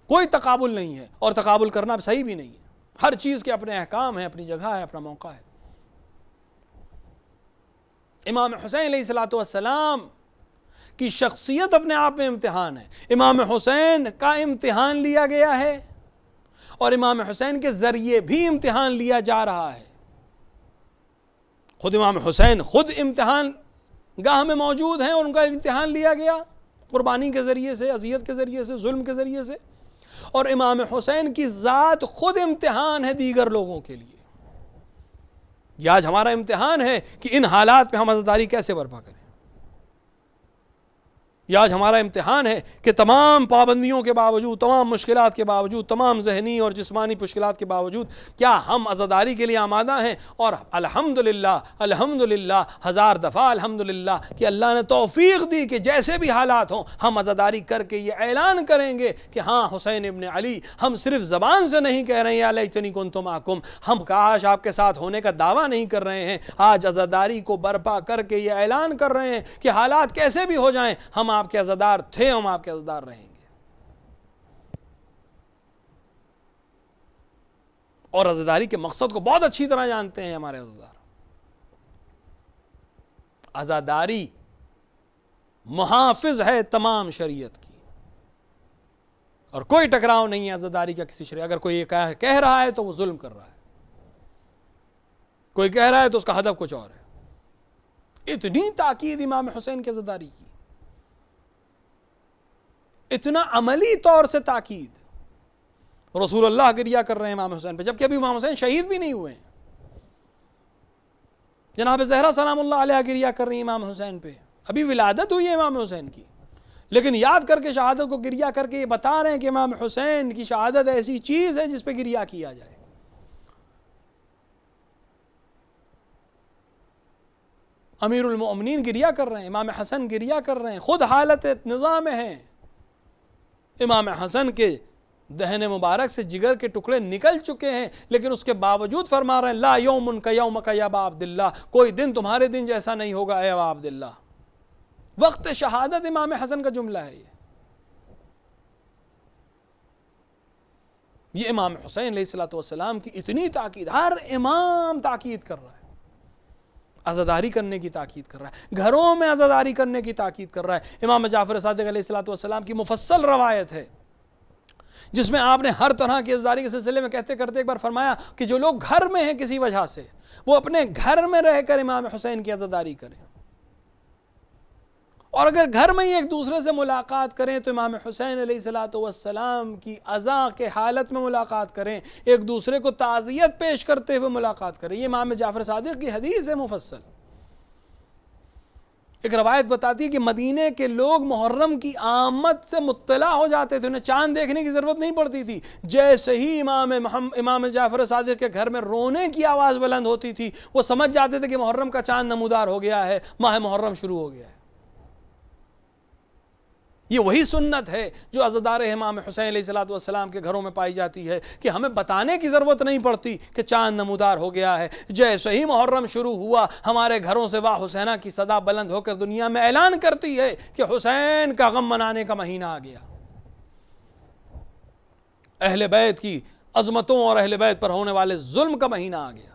کوئی تقابل نہیں ہے، اور تقابل کرنا صحیح بھی نہیں ہے. ہر چیز کے اپنے احکام ہیں، اپنی جگہ ہے، اپنا موقع ہے. امام حسین علیہ السلام کی شخصیت اپنے آپ میں امتحان ہے. امام حسین کا امتحان لیا گیا ہے اور امام حسین کے ذریعے بھی امتحان لیا جا رہا ہے. خود امام حسین خود امتحان گاہ میں موجود ہیں اور ان کا امتحان لیا گیا قربانی کے ذریعے سے، اذیت کے ذریعے سے، ظلم کے ذریعے سے. اور امام حسین کی ذات خود امتحان ہے دیگر لوگوں کے لیے. یہ آج ہمارا امتحان ہے کہ ان حالات پہ ہم عزاداری کیسے برپا کریں. یہ آج ہمارا امتحان ہے کہ تمام پابندیوں کے باوجود، تمام مشکلات کے باوجود، تمام ذہنی اور جسمانی مشکلات کے باوجود کیا ہم عزاداری کے لیے آمادہ ہیں. اور الحمدللہ الحمدللہ ہزار دفعہ الحمدللہ کہ اللہ نے توفیق دی کہ جیسے بھی حالات ہوں ہم عزاداری کر کے یہ اعلان کریں گے کہ ہاں حسین ابن علی، ہم صرف زبان سے نہیں کہہ رہے ہیں یا لیتنی کنت معکم، ہم کاش آپ کے ساتھ ہونے کا دعویٰ نہیں کر رہے ہیں. آج عزاداری کو برپا کر کے یہ اعلان کر رہے ہیں کہ حالات کیسے بھی ہو جائیں ہم آپ کے عزادار تھے، ہم آپ کے عزادار رہیں گے. اور عزاداری کے مقصد کو بہت اچھی طرح جانتے ہیں ہمارے عزادار. عزاداری محافظ ہے تمام شریعت کی، اور کوئی ٹکراؤ نہیں ہے عزاداری کا کسی شریعت. اگر کوئی یہ کہہ رہا ہے تو وہ ظلم کر رہا ہے، کوئی کہہ رہا ہے تو اس کا ہدف کچھ اور ہے. اتنی تاکید امام حسین کے عزاداری کی، اتنا عملی طور سے تاکید. رسول اللہ گریہ کر رہے ہیں امام حسین پہ، جبکہ ابھی امام حسین شہید بھی نہیں ہوئے ہیں. جناب زہرا سلام اللہ علیہ گریہ کر رہی ہیں امام حسین پہ، ابھی ولادت ہوئی ہے امام حسین کی، لیکن یاد کر کے شہادت کو گریہ کر کے یہ بتا رہے ہیں کہ امام حسین کی شہادت ایسی چیز ہے جس پہ گریہ کیا جائے. امیر المؤمنین گریہ کر رہے ہیں، امام حسن گریہ کر رہے ہیں، خود حالت نظام میں ہیں. امام حسن کے دہن مبارک سے جگر کے ٹکڑے نکل چکے ہیں، لیکن اس کے باوجود فرما رہے ہیں لا یوم کا یومک یا ابا عبداللہ، کوئی دن تمہارے دن جیسا نہیں ہوگا اے ابا عبداللہ. وقت شہادت امام حسن کا جملہ ہے یہ امام حسین علیہ السلام کی اتنی تاکید. ہر امام تاکید کر رہا ہے، عزاداری کرنے کی تاکید کر رہا ہے، گھروں میں عزاداری کرنے کی تاکید کر رہا ہے. امام جعفر صادق علیہ السلام کی مفصل روایت ہے جس میں آپ نے ہر طرح کی عزاداری کے سلسلے میں کہتے کرتے ایک بار فرمایا کہ جو لوگ گھر میں ہیں کسی وجہ سے وہ اپنے گھر میں رہ کر امام حسین کی عزاداری کریں، اور اگر گھر میں ہی ایک دوسرے سے ملاقات کریں تو امام حسین علیہ السلام کی عزا کے حالت میں ملاقات کریں، ایک دوسرے کو تعزیت پیش کرتے ہوئے ملاقات کریں. یہ امام جعفر صادق کی حدیث ہے مفصل. ایک روایت بتاتی ہے کہ مدینے کے لوگ محرم کی آمد سے مطلع ہو جاتے تھے، انہیں چاند دیکھنے کی ضرورت نہیں پڑتی تھی. جیسے ہی امام جعفر صادق کے گھر میں رونے کی آواز بلند ہوتی تھی وہ سمجھ جاتے تھے کہ محرم کا چاند نمودار ہو گیا ہے، ماہ محرم شروع ہو گیا ہے. یہ وہی سنت ہے جو عزادار امام حسین علیہ السلام کے گھروں میں پائی جاتی ہے کہ ہمیں بتانے کی ضرورت نہیں پڑتی کہ چاند نمودار ہو گیا ہے. جیسے ہی محرم شروع ہوا ہمارے گھروں سے واہ حسینہ کی صدا بلند ہو کر دنیا میں اعلان کرتی ہے کہ حسین کا غم منانے کا مہینہ آ گیا. اہل بیت کی عظمتوں اور اہل بیت پر ہونے والے ظلم کا مہینہ آ گیا.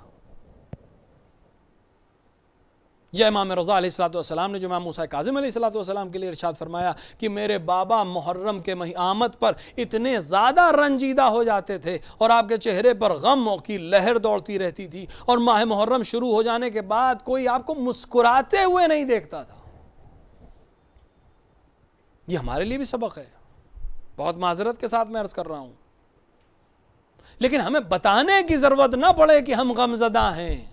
یہ امام رضا علیہ السلام نے جو امام موسیٰ کاظم علیہ السلام کے لیے ارشاد فرمایا کہ میرے بابا محرم کے آمد پر اتنے زیادہ رنجیدہ ہو جاتے تھے اور آپ کے چہرے پر غم کی لہر دوڑتی رہتی تھی، اور ماہ محرم شروع ہو جانے کے بعد کوئی آپ کو مسکراتے ہوئے نہیں دیکھتا تھا۔ یہ ہمارے لیے بھی سبق ہے، بہت معذرت کے ساتھ میں عرض کر رہا ہوں، لیکن ہمیں بتانے کی ضرورت نہ پڑے کہ ہم غم زدہ ہیں،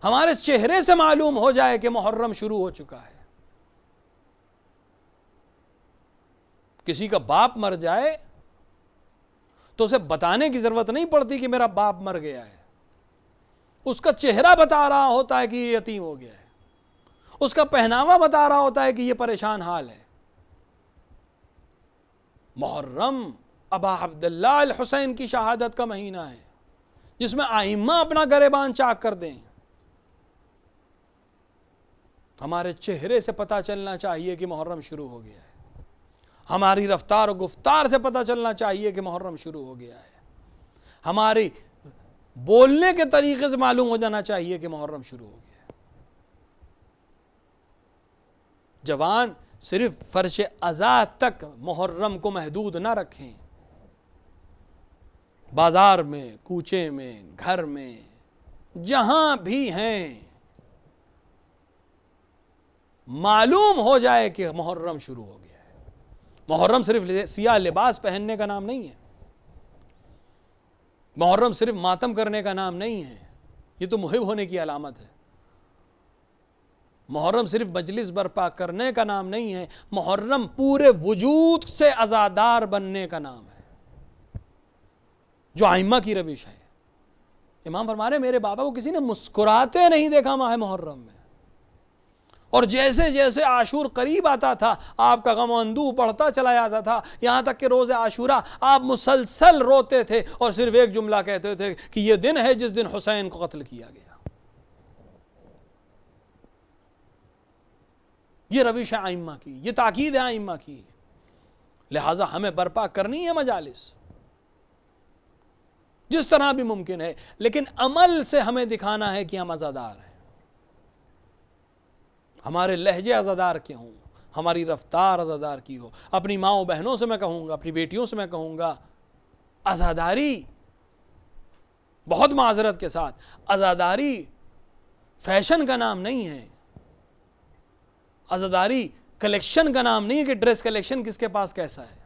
ہمارے چہرے سے معلوم ہو جائے کہ محرم شروع ہو چکا ہے۔ کسی کا باپ مر جائے تو اسے بتانے کی ضرورت نہیں پڑتی کہ میرا باپ مر گیا ہے، اس کا چہرہ بتا رہا ہوتا ہے کہ یہ یتیم ہو گیا ہے، اس کا پہناوا بتا رہا ہوتا ہے کہ یہ پریشان حال ہے۔ محرم ابا عبداللہ الحسین کی شہادت کا مہینہ ہے، جس میں ائمہ اپنا گریبان چاک کر دیں۔ ہمارے چہرے سے پتہ چلنا چاہیے کہ محرم شروع ہو گیا ہے، ہماری رفتار و گفتار سے پتہ چلنا چاہیے کہ محرم شروع ہو گیا ہے، ہماری بولنے کے طریقے سے معلوم ہو جانا چاہیے کہ محرم شروع ہو گیا ہے۔ جوان صرف فرش ازاں تک محرم کو محدود نہ رکھیں، بازار میں، کوچے میں، گھر میں، جہاں بھی ہیں، معلوم ہو جائے کہ محرم شروع ہو گیا ہے۔ محرم صرف سیاہ لباس پہننے کا نام نہیں ہے، محرم صرف ماتم کرنے کا نام نہیں ہے، یہ تو محب ہونے کی علامت ہے۔ محرم صرف مجلس برپا کرنے کا نام نہیں ہے، محرم پورے وجود سے عزادار بننے کا نام ہے، جو ائمہ کی روش ہے۔ امام فرما رہے میرے بابا کو کسی نے مسکراتے نہیں دیکھا ماہ محرم میں، اور جیسے جیسے عاشور قریب آتا تھا آپ کا غم و اندوہ بڑھتا چلا جاتا تھا، یہاں تک کہ روز عاشورہ آپ مسلسل روتے تھے اور صرف ایک جملہ کہتے تھے کہ یہ دن ہے جس دن حسین کو قتل کیا گیا۔ یہ روش ہے ائمہ کی، یہ تاکید ہے ائمہ کی، لہٰذا ہمیں برپا کرنی ہے مجالس جس طرح بھی ممکن ہے، لیکن عمل سے ہمیں دکھانا ہے کہ ہم عزادار ہیں، ہمارے لہجے عزادار کے ہوں، ہماری رفتار عزادار کی ہو۔ اپنی ماں و بہنوں سے میں کہوں گا، اپنی بیٹیوں سے میں کہوں گا، عزاداری بہت معذرت کے ساتھ، عزاداری فیشن کا نام نہیں ہے، عزاداری کلیکشن کا نام نہیں ہے کہ ڈریس کلیکشن کس کے پاس کیسا ہے۔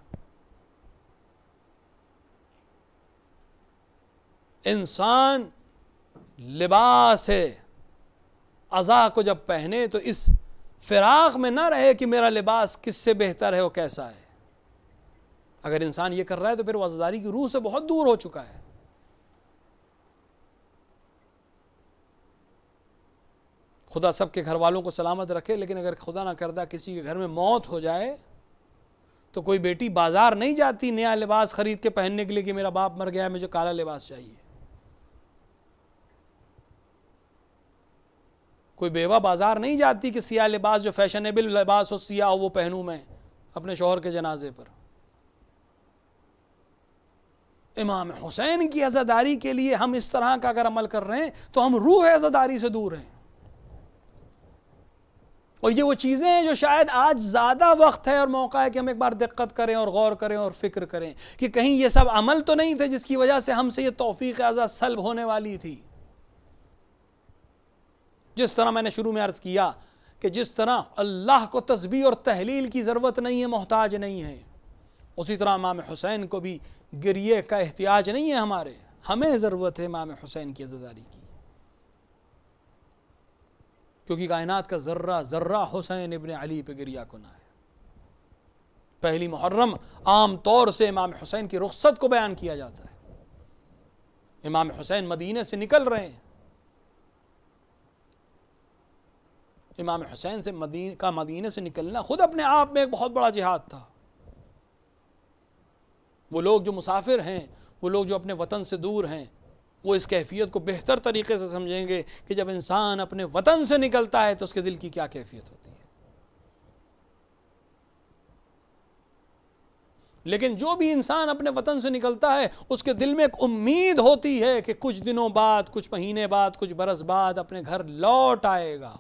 انسان لباس ہے، عزا کو جب پہنے تو اس فراق میں نہ رہے کہ میرا لباس کس سے بہتر ہے اور کیسا ہے۔ اگر انسان یہ کر رہا ہے تو پھر وہ عزاداری کی روح سے بہت دور ہو چکا ہے۔ خدا سب کے گھر والوں کو سلامت رکھے، لیکن اگر خدا نہ کردہ کسی کے گھر میں موت ہو جائے تو کوئی بیٹی بازار نہیں جاتی نیا لباس خرید کے پہننے کے لیے کہ میرا باپ مر گیا ہے مجھے کالا لباس چاہیے۔ کوئی بیوہ بازار نہیں جاتی کہ سیاہ لباس جو فیشنیبل لباس ہو سیاہ ہو وہ پہنوں میں اپنے شوہر کے جنازے پر۔ امام حسین کی عزاداری کے لیے ہم اس طرح کا اگر عمل کر رہے ہیں تو ہم روح عزاداری سے دور ہیں، اور یہ وہ چیزیں ہیں جو شاید آج زیادہ وقت ہے اور موقع ہے کہ ہم ایک بار دقت کریں اور غور کریں اور فکر کریں کہ کہیں یہ سب عمل تو نہیں تھے جس کی وجہ سے ہم سے یہ توفیق عزا سلب ہونے والی تھی۔ جس طرح میں نے شروع میں عرض کیا کہ جس طرح اللہ کو تسبیح اور تحلیل کی ضرورت نہیں ہے، محتاج نہیں ہے، اسی طرح امام حسین کو بھی گریے کا احتیاج نہیں ہے، ہمیں ضرورت ہے امام حسین کی عزاداری کی، کیونکہ کائنات کا ذرہ ذرہ حسین ابن علی پہ گریہ کنا ہے۔ پہلی محرم عام طور سے امام حسین کی رخصت کو بیان کیا جاتا ہے۔ امام حسین مدینے سے نکل رہے ہیں، امام حسین سے مدینے سے نکلنا خود اپنے آپ میں ایک بہت بڑا جہاد تھا۔ وہ لوگ جو مسافر ہیں، وہ لوگ جو اپنے وطن سے دور ہیں، وہ اس کیفیت کو بہتر طریقے سے سمجھیں گے کہ جب انسان اپنے وطن سے نکلتا ہے تو اس کے دل کی کیا کیفیت ہوتی ہے۔ لیکن جو بھی انسان اپنے وطن سے نکلتا ہے اس کے دل میں ایک امید ہوتی ہے کہ کچھ دنوں بعد، کچھ مہینے بعد، کچھ برس بعد اپنے گھر لوٹ آئے گا۔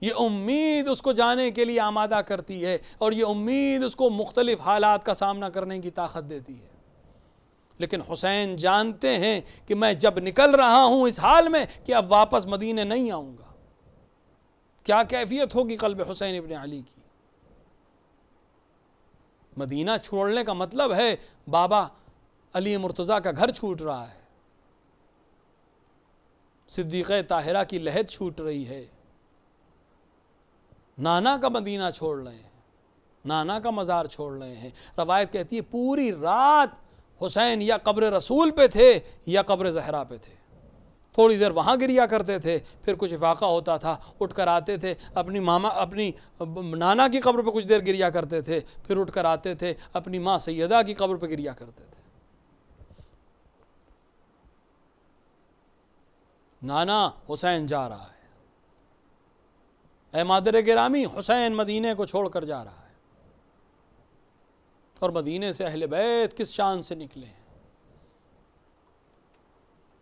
یہ امید اس کو جانے کے لیے آمادہ کرتی ہے، اور یہ امید اس کو مختلف حالات کا سامنا کرنے کی طاقت دیتی ہے۔ لیکن حسین جانتے ہیں کہ میں جب نکل رہا ہوں اس حال میں کہ اب واپس مدینے نہیں آؤں گا۔ کیا کیفیت ہوگی قلب حسین ابن علی کی؟ مدینہ چھوڑنے کا مطلب ہے بابا علی مرتضیٰ کا گھر چھوٹ رہا ہے، صدیقہ طاہرہ کی لحد چھوٹ رہی ہے، نانا کا مدینہ چھوڑ رہے ہیں، نانا کا مزار چھوڑ رہے ہیں۔ روایت کہتی ہے پوری رات حسین یا قبر رسول پہ تھے یا قبر زہرا پہ تھے۔ تھوڑی دیر وہاں گریا کرتے تھے، پھر کچھ افاقہ ہوتا تھا، اٹھ کر آتے تھے، اپنی نانا کی قبر پہ کچھ دیر گریا کرتے تھے، پھر اٹھ کر آتے تھے اپنی ماں سیدہ کی قبر پہ گریا کرتے تھے۔ نانا حسین جا رہا ہے، اے مادر گرامی حسین مدینے کو چھوڑ کر جا رہا ہے۔ اور مدینے سے اہل بیت کس شان سے نکلے ہیں۔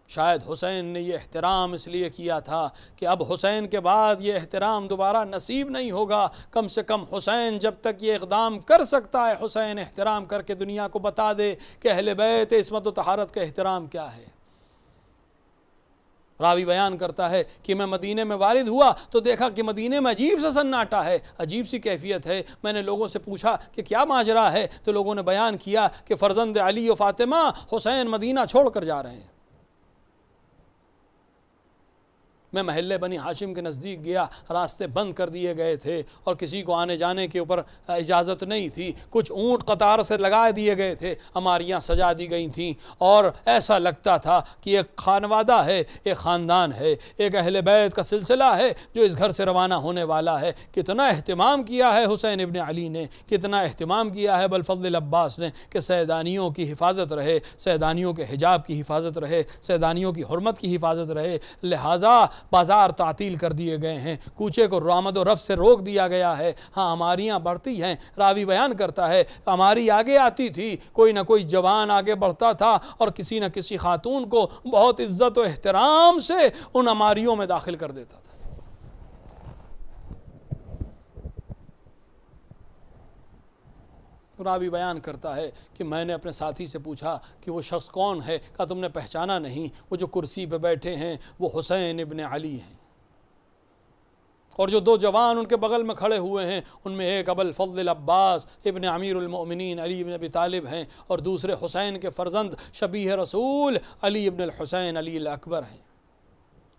شاید حسین نے یہ احترام اس لیے کیا تھا کہ اب حسین کے بعد یہ احترام دوبارہ نصیب نہیں ہوگا۔ کم سے کم حسین جب تک یہ اقدام کر سکتا ہے، حسین احترام کر کے دنیا کو بتا دے کہ اہل بیت عصمت و طہارت کا احترام کیا ہے۔ راوی بیان کرتا ہے کہ میں مدینے میں وارد ہوا تو دیکھا کہ مدینے میں عجیب سا سناٹا ہے، عجیب سی کیفیت ہے۔ میں نے لوگوں سے پوچھا کہ کیا ماجرا ہے، تو لوگوں نے بیان کیا کہ فرزند علی و فاطمہ حسین مدینہ چھوڑ کر جا رہے ہیں۔ میں محلے بنی ہاشم کے نزدیک گیا، راستے بند کر دیے گئے تھے اور کسی کو آنے جانے کے اوپر اجازت نہیں تھی۔ کچھ اونٹ قطار سے لگا دیے گئے تھے، ہماریاں سجا دی گئی تھیں، اور ایسا لگتا تھا کہ ایک خانوادہ ہے، ایک خاندان ہے، ایک اہل بیت کا سلسلہ ہے جو اس گھر سے روانہ ہونے والا ہے۔ کتنا اہتمام کیا ہے حسین ابن علی نے، کتنا اہتمام کیا ہے ابوالفضل عباس نے کہ سیدانیوں کی حفاظت رہے، سیدانیوں کے حجاب کی حفاظت رہے، سیدانیوں کی حرمت کی حفاظت رہے۔ لہٰذا بازار تعطیل کر دیے گئے ہیں، کوچے کو آمد و رفت سے روک دیا گیا ہے۔ ہاں ہماریاں بڑھتی ہیں، راوی بیان کرتا ہے ہماری آگے آتی تھی، کوئی نہ کوئی جوان آگے بڑھتا تھا اور کسی نہ کسی خاتون کو بہت عزت و احترام سے ان ہماریوں میں داخل کر دیتا تھا۔ راوی بیان کرتا ہے کہ میں نے اپنے ساتھی سے پوچھا کہ وہ شخص کون ہے؟ کہا تم نے پہچانا نہیں، وہ جو کرسی پہ بیٹھے ہیں وہ حسین ابن علی ہیں، اور جو دو جوان ان کے بغل میں کھڑے ہوئے ہیں ان میں ایک ابوالفضل عباس ابن امیر المؤمنین علی ابن ابی طالب ہیں، اور دوسرے حسین کے فرزند شبیہ رسول علی ابن الحسین علی الاکبر ہیں۔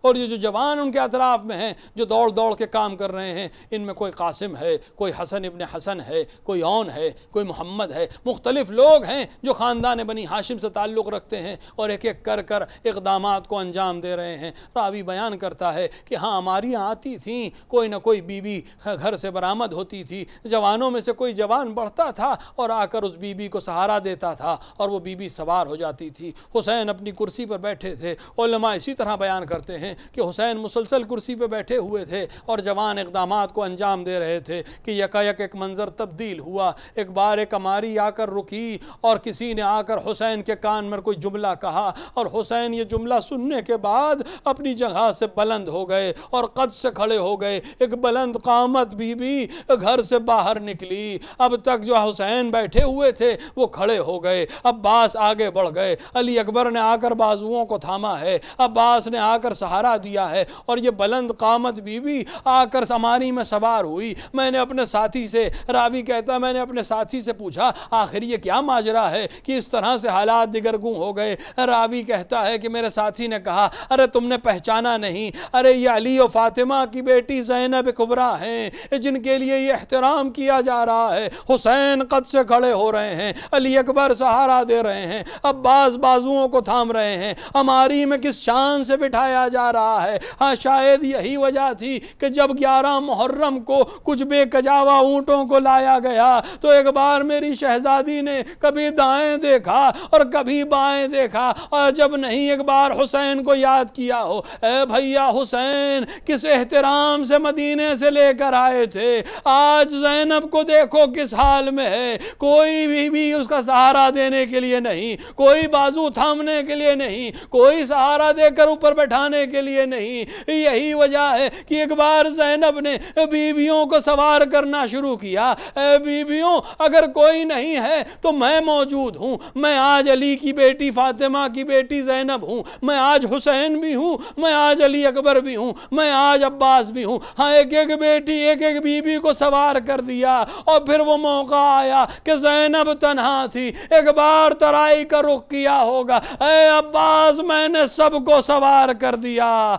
اور یہ جو جوان ان کے اطراف میں ہیں جو دوڑ دوڑ کے کام کر رہے ہیں، ان میں کوئی قاسم ہے، کوئی حسن ابن حسن ہے، کوئی اون ہے، کوئی محمد ہے، مختلف لوگ ہیں جو خاندان بنی ہاشم سے تعلق رکھتے ہیں اور ایک ایک کر کر اقدامات کو انجام دے رہے ہیں۔ راوی بیان کرتا ہے کہ ہاں ہماریاں آتی تھیں، کوئی نہ کوئی بی بی گھر سے برآمد ہوتی تھی، جوانوں میں سے کوئی جوان بڑھتا تھا اور آ کر اس بی بی کو سہارا دیتا تھا اور وہ بی بی سوار ہو جاتی تھی۔ حسین اپنی کرسی پر بیٹھے تھے۔ علماء اسی طرح بیان کرتے ہیں کہ حسین مسلسل کرسی پہ بیٹھے ہوئے تھے اور جوان اقدامات کو انجام دے رہے تھے کہ یکا یک ایک منظر تبدیل ہوا۔ ایک بار ایک اماری آ کر رکی اور کسی نے آ کر حسین کے کان میں کوئی جملہ کہا، اور حسین یہ جملہ سننے کے بعد اپنی جگہ سے بلند ہو گئے اور قد سے کھڑے ہو گئے۔ ایک بلند قامت بی بی گھر سے باہر نکلی۔ اب تک جو حسین بیٹھے ہوئے تھے وہ کھڑے ہو گئے۔ عباس آگے بڑھ گئے، علی اکبر نے آ کر بازوؤں کو تھاما ہے، عباس نے آ کر سہارا دیا ہے، اور یہ بلند قامت بی بی آ کر سماری میں سوار ہوئی۔ میں نے اپنے ساتھی سے، راوی کہتا میں نے اپنے ساتھی سے پوچھا آخر یہ کیا ماجرا ہے کہ اس طرح سے حالات دگرگوں ہو گئے؟ راوی کہتا ہے کہ میرے ساتھی نے کہا ارے تم نے پہچانا نہیں، ارے یہ علی و فاطمہ کی بیٹی زینب کبریٰ ہیں جن کے لیے یہ احترام کیا جا رہا ہے۔ حسین قد سے کھڑے ہو رہے ہیں، علی اکبر سہارا دے رہے ہیں، عباس بازوؤں کو تھام رہے ہیں، ہماری میں کس شان سے بٹھایا جا جا رہا ہے۔ ہاں شاید یہی وجہ تھی کہ جب 11 محرم کو کچھ بے کجاوا اونٹوں کو لایا گیا تو ایک بار میری شہزادی نے کبھی دائیں دیکھا اور کبھی بائیں دیکھا، اور جب نہیں ایک بار حسین کو یاد کیا ہو، اے بھیا حسین کس احترام سے مدینے سے لے کر آئے تھے، آج زینب کو دیکھو کس حال میں ہے، کوئی بھی اس کا سہارا دینے کے لیے نہیں، کوئی بازو تھامنے کے لیے نہیں، کوئی سہارا دے کر اوپر بٹھانے کے لیے نہیں۔ یہی وجہ ہے کہ ایک بار زینب نے بیویوں کو سوار کرنا شروع کیا، اے بیویوں اگر کوئی نہیں ہے تو میں موجود ہوں، میں آج علی کی بیٹی فاطمہ کی بیٹی زینب ہوں، میں آج حسین بھی ہوں، میں آج علی اکبر بھی ہوں، میں آج عباس بھی ہوں۔ ہاں ایک ایک بیٹی ایک ایک بیوی کو سوار کر دیا، اور پھر وہ موقع آیا کہ زینب تنہا تھی، ایک بار ترائی کا رخ کیا ہوگا، اے عباس میں نے سب کو سوار کر دیا،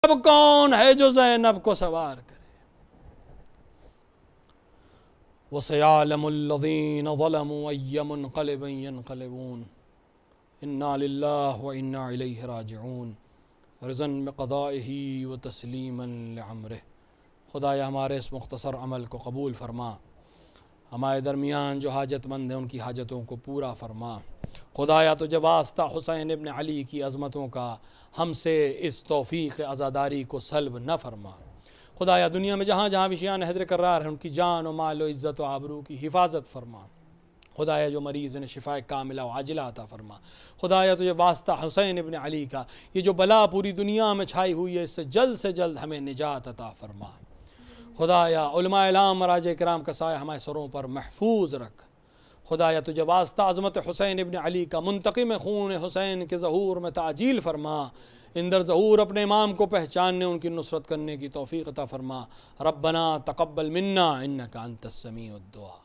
اب کون ہے جو زینب کو سوار کرے؟ وَسَيَعْلَمُ الَّذِينَ ظَلَمُوا أَيَّ مُنْقَلِبٍ يَنْقَلِبُونَ إِنَّا لِلَّهِ وَإِنَّا إِلَيْهِ راجعون رضاً بِقَضَائِهِ وَتَسْلِيمًا لِعَمْرِهِ۔ خدایا ہمارے اس مختصر عمل کو قبول فرما، ہمارے درمیان جو حاجت مند ہیں ان کی حاجتوں کو پورا فرما۔ خدایا تجھے واسطہ حسین ابن علی کی عظمتوں کا ہم سے اس توفیق عزاداری کو سلب نہ فرما۔ خدایا دنیا میں جہاں جہاں بھی شیعان حیدر کرار ہیں ان کی جان و مال و عزت و آبرو کی حفاظت فرما۔ خدایا جو مریض انہیں شفاء کاملہ و عاجلہ عطا فرما۔ خدایا تجھے واسطہ حسین ابن علی کا یہ جو بلا پوری دنیا میں چھائی ہوئی ہے اس سے جلد ہمیں نجات عطا فرما۔ خدایا علماء اعلام مراجع کرام کا سایہ ہمارے سروں پر محفوظ رکھ۔ خدایا تجھے واسطہ عظمت حسین ابن علی کا منتقم خون حسین کے ظہور میں تعجیل فرما، اندر ظہور اپنے امام کو پہچاننے ان کی نصرت کرنے کی توفیق عطا فرما۔ ربنا تقبل منا انک انت السمیع الدعا۔